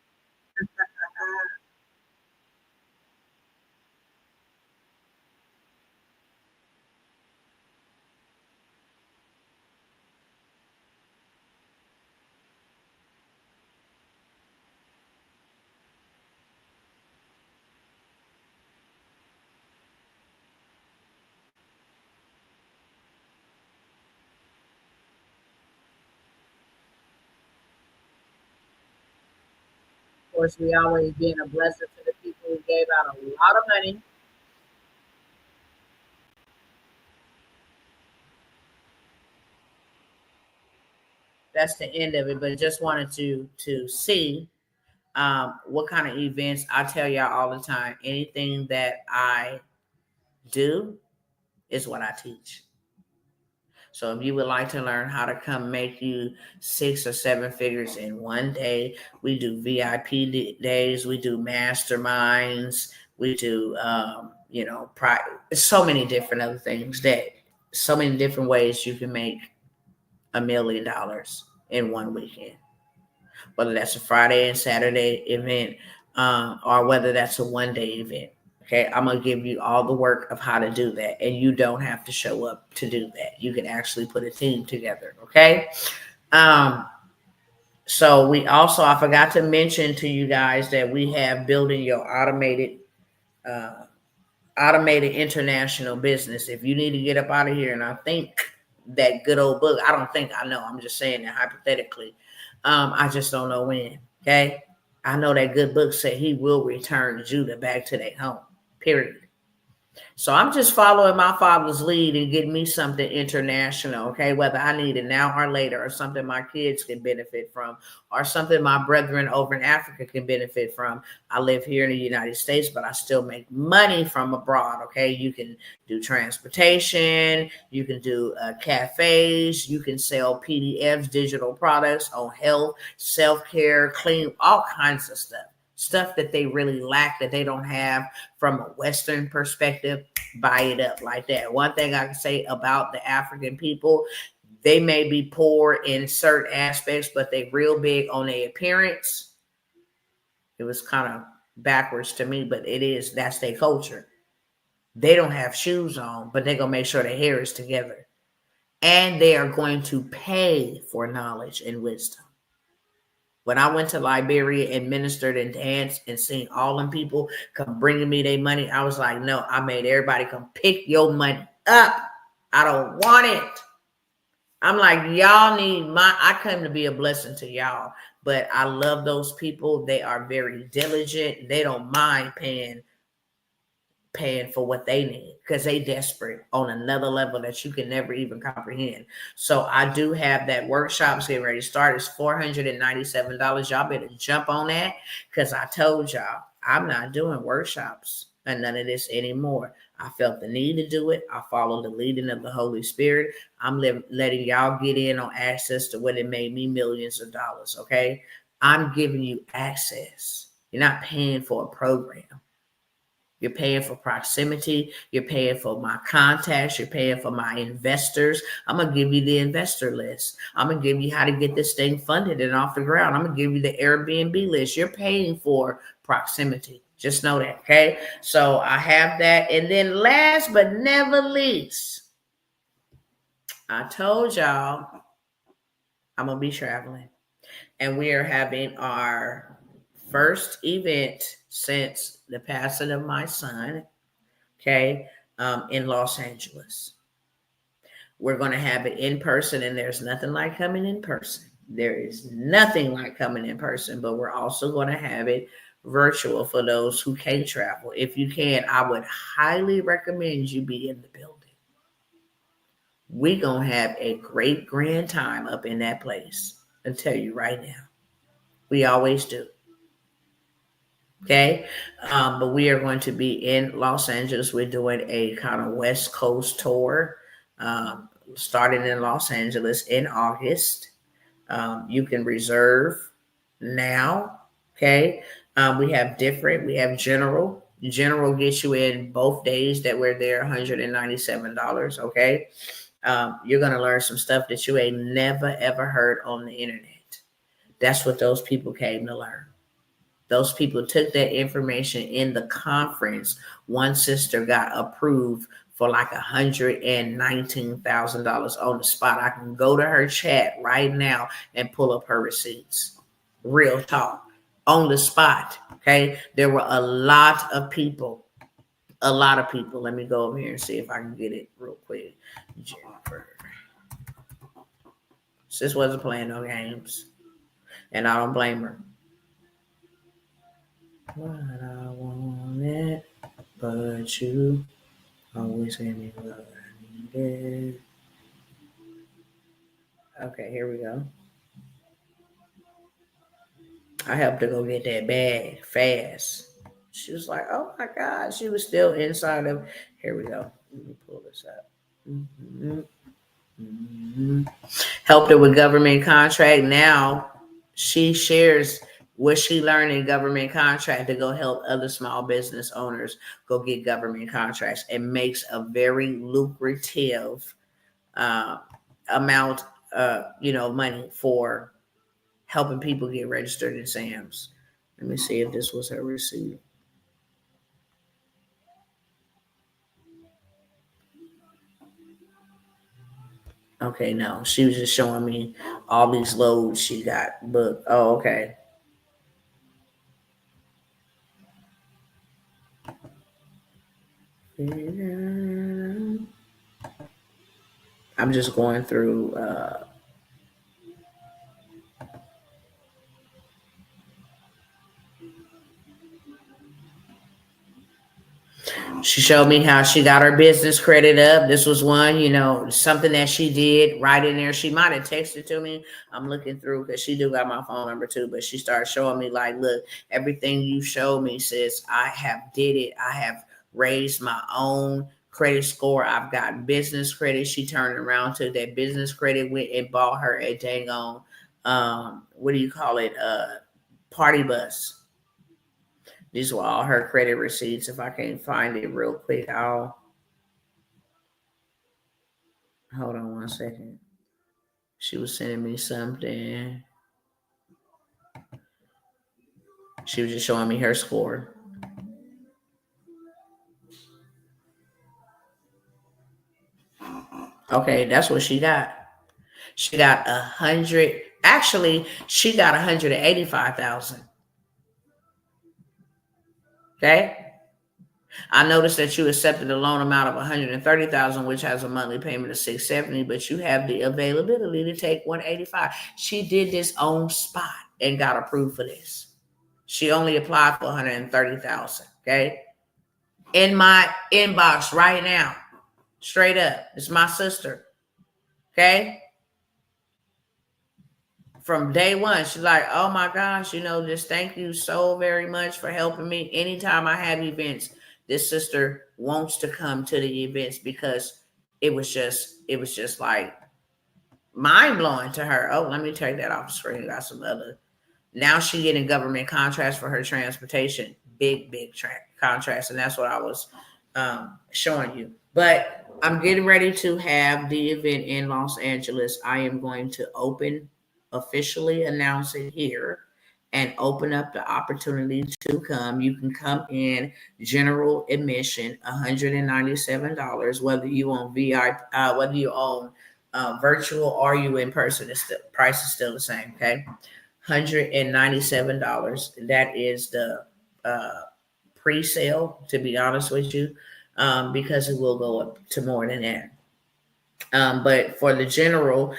Of course, we always being a blessing to the people who gave out a lot of money. That's the end of it. But just wanted to see what kind of events. I tell y'all all the time. Anything that I do is what I teach. So if you would like to learn how to come make you 6 or 7 figures in one day, we do VIP days, we do masterminds, we do, so many different other things so many different ways you can make $1 million in one weekend, whether that's a Friday and Saturday event, or whether that's a one-day event. Okay, I'm going to give you all the work of how to do that. And you don't have to show up to do that. You can actually put a team together. Okay. So I forgot to mention to you guys that we have building your automated international business. If you need to get up out of here, and I think that good old book, I don't think I know. I'm just saying that hypothetically. I just don't know when. Okay. I know that good book said he will return Judah back to their home. Period. So I'm just following my father's lead and getting me something international, okay? Whether I need it now or later, or something my kids can benefit from, or something my brethren over in Africa can benefit from. I live here in the United States, but I still make money from abroad, okay? You can do transportation, you can do cafes, you can sell PDFs, digital products on health, self-care, clean, all kinds of stuff that they really lack, that they don't have from a Western perspective. Buy it up like that. One thing I can say about the African people, they may be poor in certain aspects, but they real big on their appearance. It was kind of backwards to me, but that's their culture. They don't have shoes on, but they're going to make sure their hair is together. And they are going to pay for knowledge and wisdom. When I went to Liberia and ministered and danced and seen all them people come bringing me their money, I was like, no, I made everybody come pick your money up. I don't want it. I'm like, y'all need I come to be a blessing to y'all, but I love those people. They are very diligent. They don't mind paying for what they need because they desperate on another level that you can never even comprehend. So I do have that workshops getting ready to start. It's $497. Y'all better jump on that because I told y'all I'm not doing workshops and none of this anymore. I felt the need to do it. I follow the leading of the Holy Spirit. I'm letting y'all get in on access to what it made me millions of dollars. Okay. I'm giving you access. You're not paying for a program. You're paying for proximity. You're paying for my contacts. You're paying for my investors. I'm going to give you the investor list. I'm going to give you how to get this thing funded and off the ground. I'm going to give you the Airbnb list. You're paying for proximity. Just know that, okay? So I have that. And then last but never least, I told y'all I'm going to be traveling. And we are having our first event since the passing of my son, okay, in Los Angeles. We're going to have it in person, and there's nothing like coming in person. There is nothing like coming in person, but we're also going to have it virtual for those who can't travel. If you can, I would highly recommend you be in the building. We're going to have a great grand time up in that place. I'll tell you right now. We always do. Okay. But we are going to be in Los Angeles. We're doing a kind of West Coast tour, starting in Los Angeles in August. You can reserve now. Okay. We have general. General gets you in both days that we're there, $197. Okay. You're going to learn some stuff that you ain't never, ever heard on the internet. That's what those people came to learn. Those people took that information in the conference. One sister got approved for like $119,000 on the spot. I can go to her chat right now and pull up her receipts. Real talk. On the spot. Okay. There were a lot of people. Let me go over here and see if I can get it real quick. Jennifer. Sis wasn't playing no games. And I don't blame her. What I wanted, but you always gave me what I needed. Okay, here we go. I helped her go get that bag fast. She was like, oh my God. She was still inside of. Here we go. Let me pull this up. Helped her with government contract. Now she shares what she learned in government contract to go help other small business owners go get government contracts. It makes a very lucrative amount money for helping people get registered in SAMs. Let me see if this was her receipt. Okay, no, she was just showing me all these loads she got booked. Oh, okay. I'm just going through she showed me how she got her business credit up. This was one, something that she did right in there. She might have texted to me. I'm looking through because she do got my phone number too, but she started showing me like, look, everything you showed me, sis, I have did it. I have raised my own credit score. I've got business credit. She turned around to that business credit, went and bought her a dang on, party bus. These were all her credit receipts. If I can't find it real quick, I'll hold on one second. She was sending me something. She was just showing me her score. Okay, that's what she got. She got 100. Actually, she got 185,000. Okay. I noticed that you accepted a loan amount of 130,000, which has a monthly payment of 670, but you have the availability to take 185. She did this on spot and got approved for this. She only applied for 130,000. Okay. In my inbox right now, straight up. It's my sister. Okay. From day one, she's like, oh my gosh, just thank you so very much for helping me. Anytime I have events, this sister wants to come to the events because it was just like mind blowing to her. Oh, let me take that off the screen. Got some other. Now she getting government contracts for her transportation, big contracts, and that's what I was showing you. But I'm getting ready to have the event in Los Angeles. I am going to officially announce it here and open up the opportunity to come. You can come in general admission, $197, whether you on VIP, whether you on virtual or you in person. The price is still the same. Okay, $197. That is the pre-sale, to be honest with you, because it will go up to more than that. But for the general,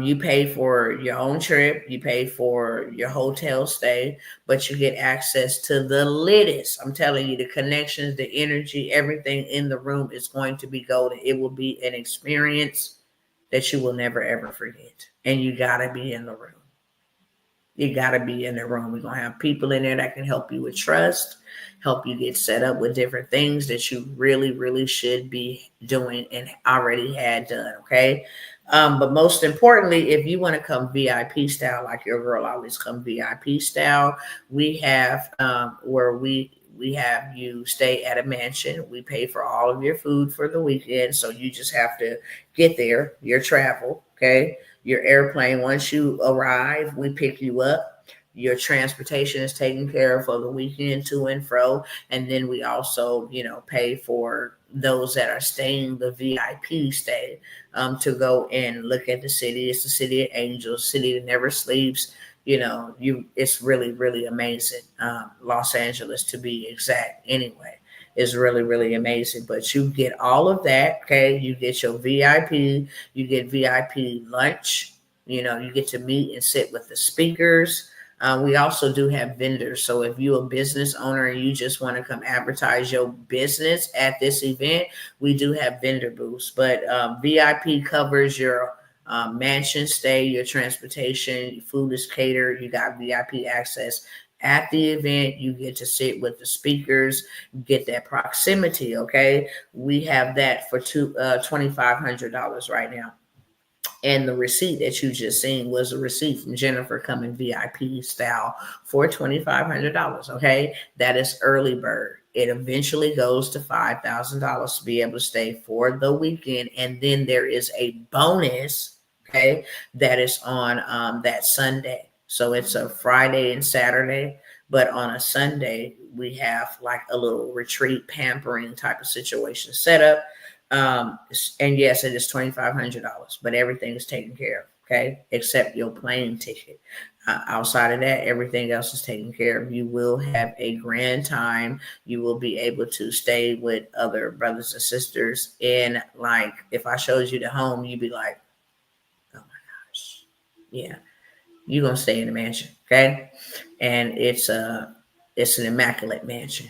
you pay for your own trip, you pay for your hotel stay, but you get access to the latest. I'm telling you, the connections, the energy, everything in the room is going to be golden. It will be an experience that you will never, ever forget. And you got to be in the room. You got to be in the room. We're going to have people in there that can help you with trust, help you get set up with different things that you really, really should be doing and already had done, okay? But most importantly, if you want to come VIP style, like your girl always come VIP style, we have where we have you stay at a mansion. We pay for all of your food for the weekend. So you just have to get there, your travel, okay? Your airplane. Once you arrive, we pick you up. Your transportation is taken care of for the weekend to and fro. And then we also, pay for those that are staying the VIP stay to go and look at the city. It's the city of angels, city that never sleeps. It's really, really amazing. Los Angeles, to be exact, anyway, is really, really amazing. But you get all of that, okay? You get your VIP, you get VIP lunch. You get to meet and sit with the speakers. We also do have vendors. So if you're a business owner and you just want to come advertise your business at this event, we do have vendor booths. But VIP covers your mansion stay, your transportation, your food is catered. You got VIP access at the event. You get to sit with the speakers, get that proximity. Okay, we have that for $2,500 right now. And the receipt that you just seen was a receipt from Jennifer coming VIP style for $2,500. Okay, that is early bird. It eventually goes to $5,000 to be able to stay for the weekend, and then there is a bonus. Okay, that is on that Sunday. So it's a Friday and Saturday, but on a Sunday we have like a little retreat pampering type of situation set up. And yes, it is $2,500, but everything is taken care of, okay, except your plane ticket. Outside of that, everything else is taken care of. You will have a grand time. You will be able to stay with other brothers and sisters. And like, if I showed you the home, you'd be like, oh my gosh, yeah, you're gonna stay in the mansion, okay? And it's an immaculate mansion.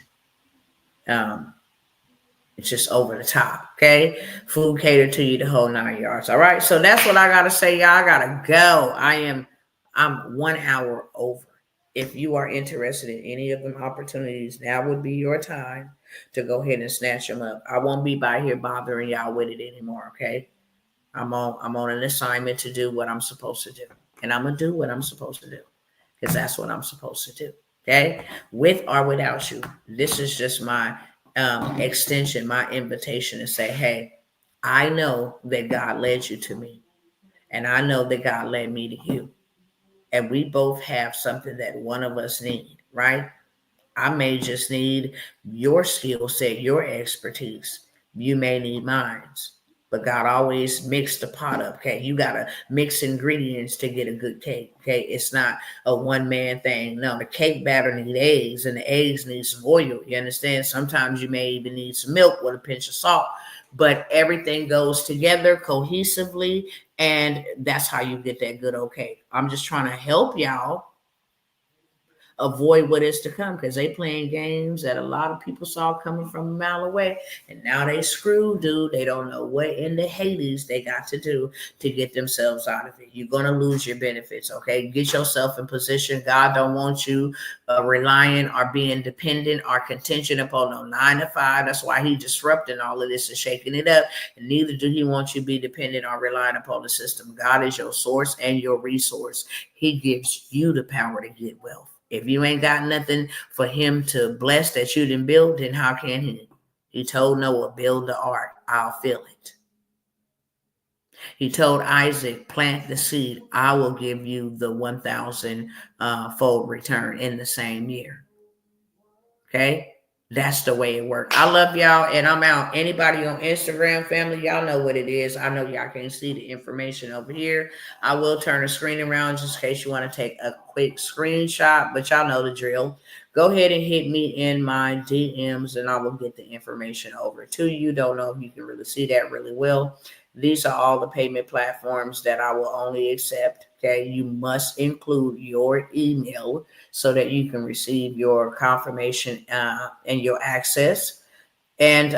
It's just over the top, okay? Food catered to you the whole 9 yards. All right. So that's what I gotta say, y'all. I gotta go. I'm 1 hour over. If you are interested in any of them opportunities, now would be your time to go ahead and snatch them up. I won't be by here bothering y'all with it anymore, okay? I'm on an assignment to do what I'm supposed to do. And I'm gonna do what I'm supposed to do. Because that's what I'm supposed to do. Okay? With or without you. This is just my extension, my invitation to say, hey, I know that God led you to me, and I know that God led me to you, and we both have something that one of us need, right? I may just need your skill set, your expertise. You may need mine, but God always mixed the pot up. Okay, you gotta mix ingredients to get a good cake. Okay, it's not a one-man thing. No, the cake batter needs eggs, and the eggs need some oil. You understand? Sometimes you may even need some milk with a pinch of salt, but everything goes together cohesively, and that's how you get that good old cake. I'm just trying to help y'all avoid what is to come, because they playing games that a lot of people saw coming from a mile away, and now they screwed, dude. They don't know what in the Hades they got to do to get themselves out of it. You're gonna lose your benefits. Okay, get yourself in position. God don't want you relying or being dependent or contingent upon no 9 to 5. That's why he disrupting all of this and shaking it up. And neither do he want you to be dependent or relying upon the system. God is your source and your resource. He gives you the power to get wealth. If you ain't got nothing for him to bless that you didn't build, then how can he? He told Noah, build the ark, I'll fill it. He told Isaac, plant the seed, I will give you the 1,000 fold return in the same year. Okay? That's the way it works. I love y'all, and I'm out. Anybody on Instagram, family, y'all know what it is. I know y'all can't see the information over here. I will turn the screen around just in case you want to take a quick screenshot, but y'all know the drill. Go ahead and hit me in my DMs, and I will get the information over to you. Don't know if you can really see that really well. These are all the payment platforms that I will only accept. Okay, you must include your email so that you can receive your confirmation and your access. And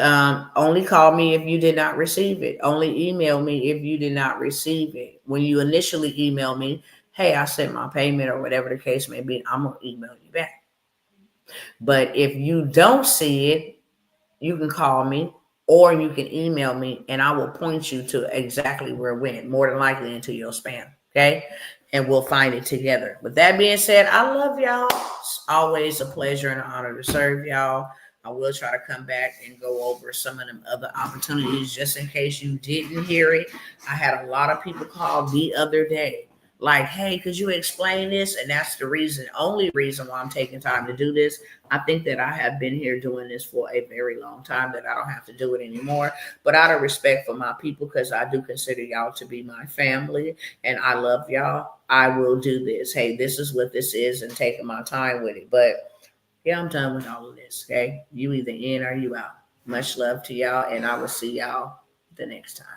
only call me if you did not receive it. Only email me if you did not receive it. When you initially email me, hey, I sent my payment or whatever the case may be, I'm going to email you back. But if you don't see it, you can call me or you can email me, and I will point you to exactly where it went, more than likely into your spam. Okay, and we'll find it together. With that being said, I love y'all. It's always a pleasure and an honor to serve y'all. I will try to come back and go over some of them other opportunities just in case you didn't hear it. I had a lot of people call the other day like, hey, could you explain this? And that's the reason, only reason why I'm taking time to do this. I think that I have been here doing this for a very long time, that I don't have to do it anymore. But out of respect for my people, because I do consider y'all to be my family and I love y'all, I will do this. Hey, this is what this is, and taking my time with it. But yeah, I'm done with all of this. Okay. You either in or you out. Much love to y'all, and I will see y'all the next time.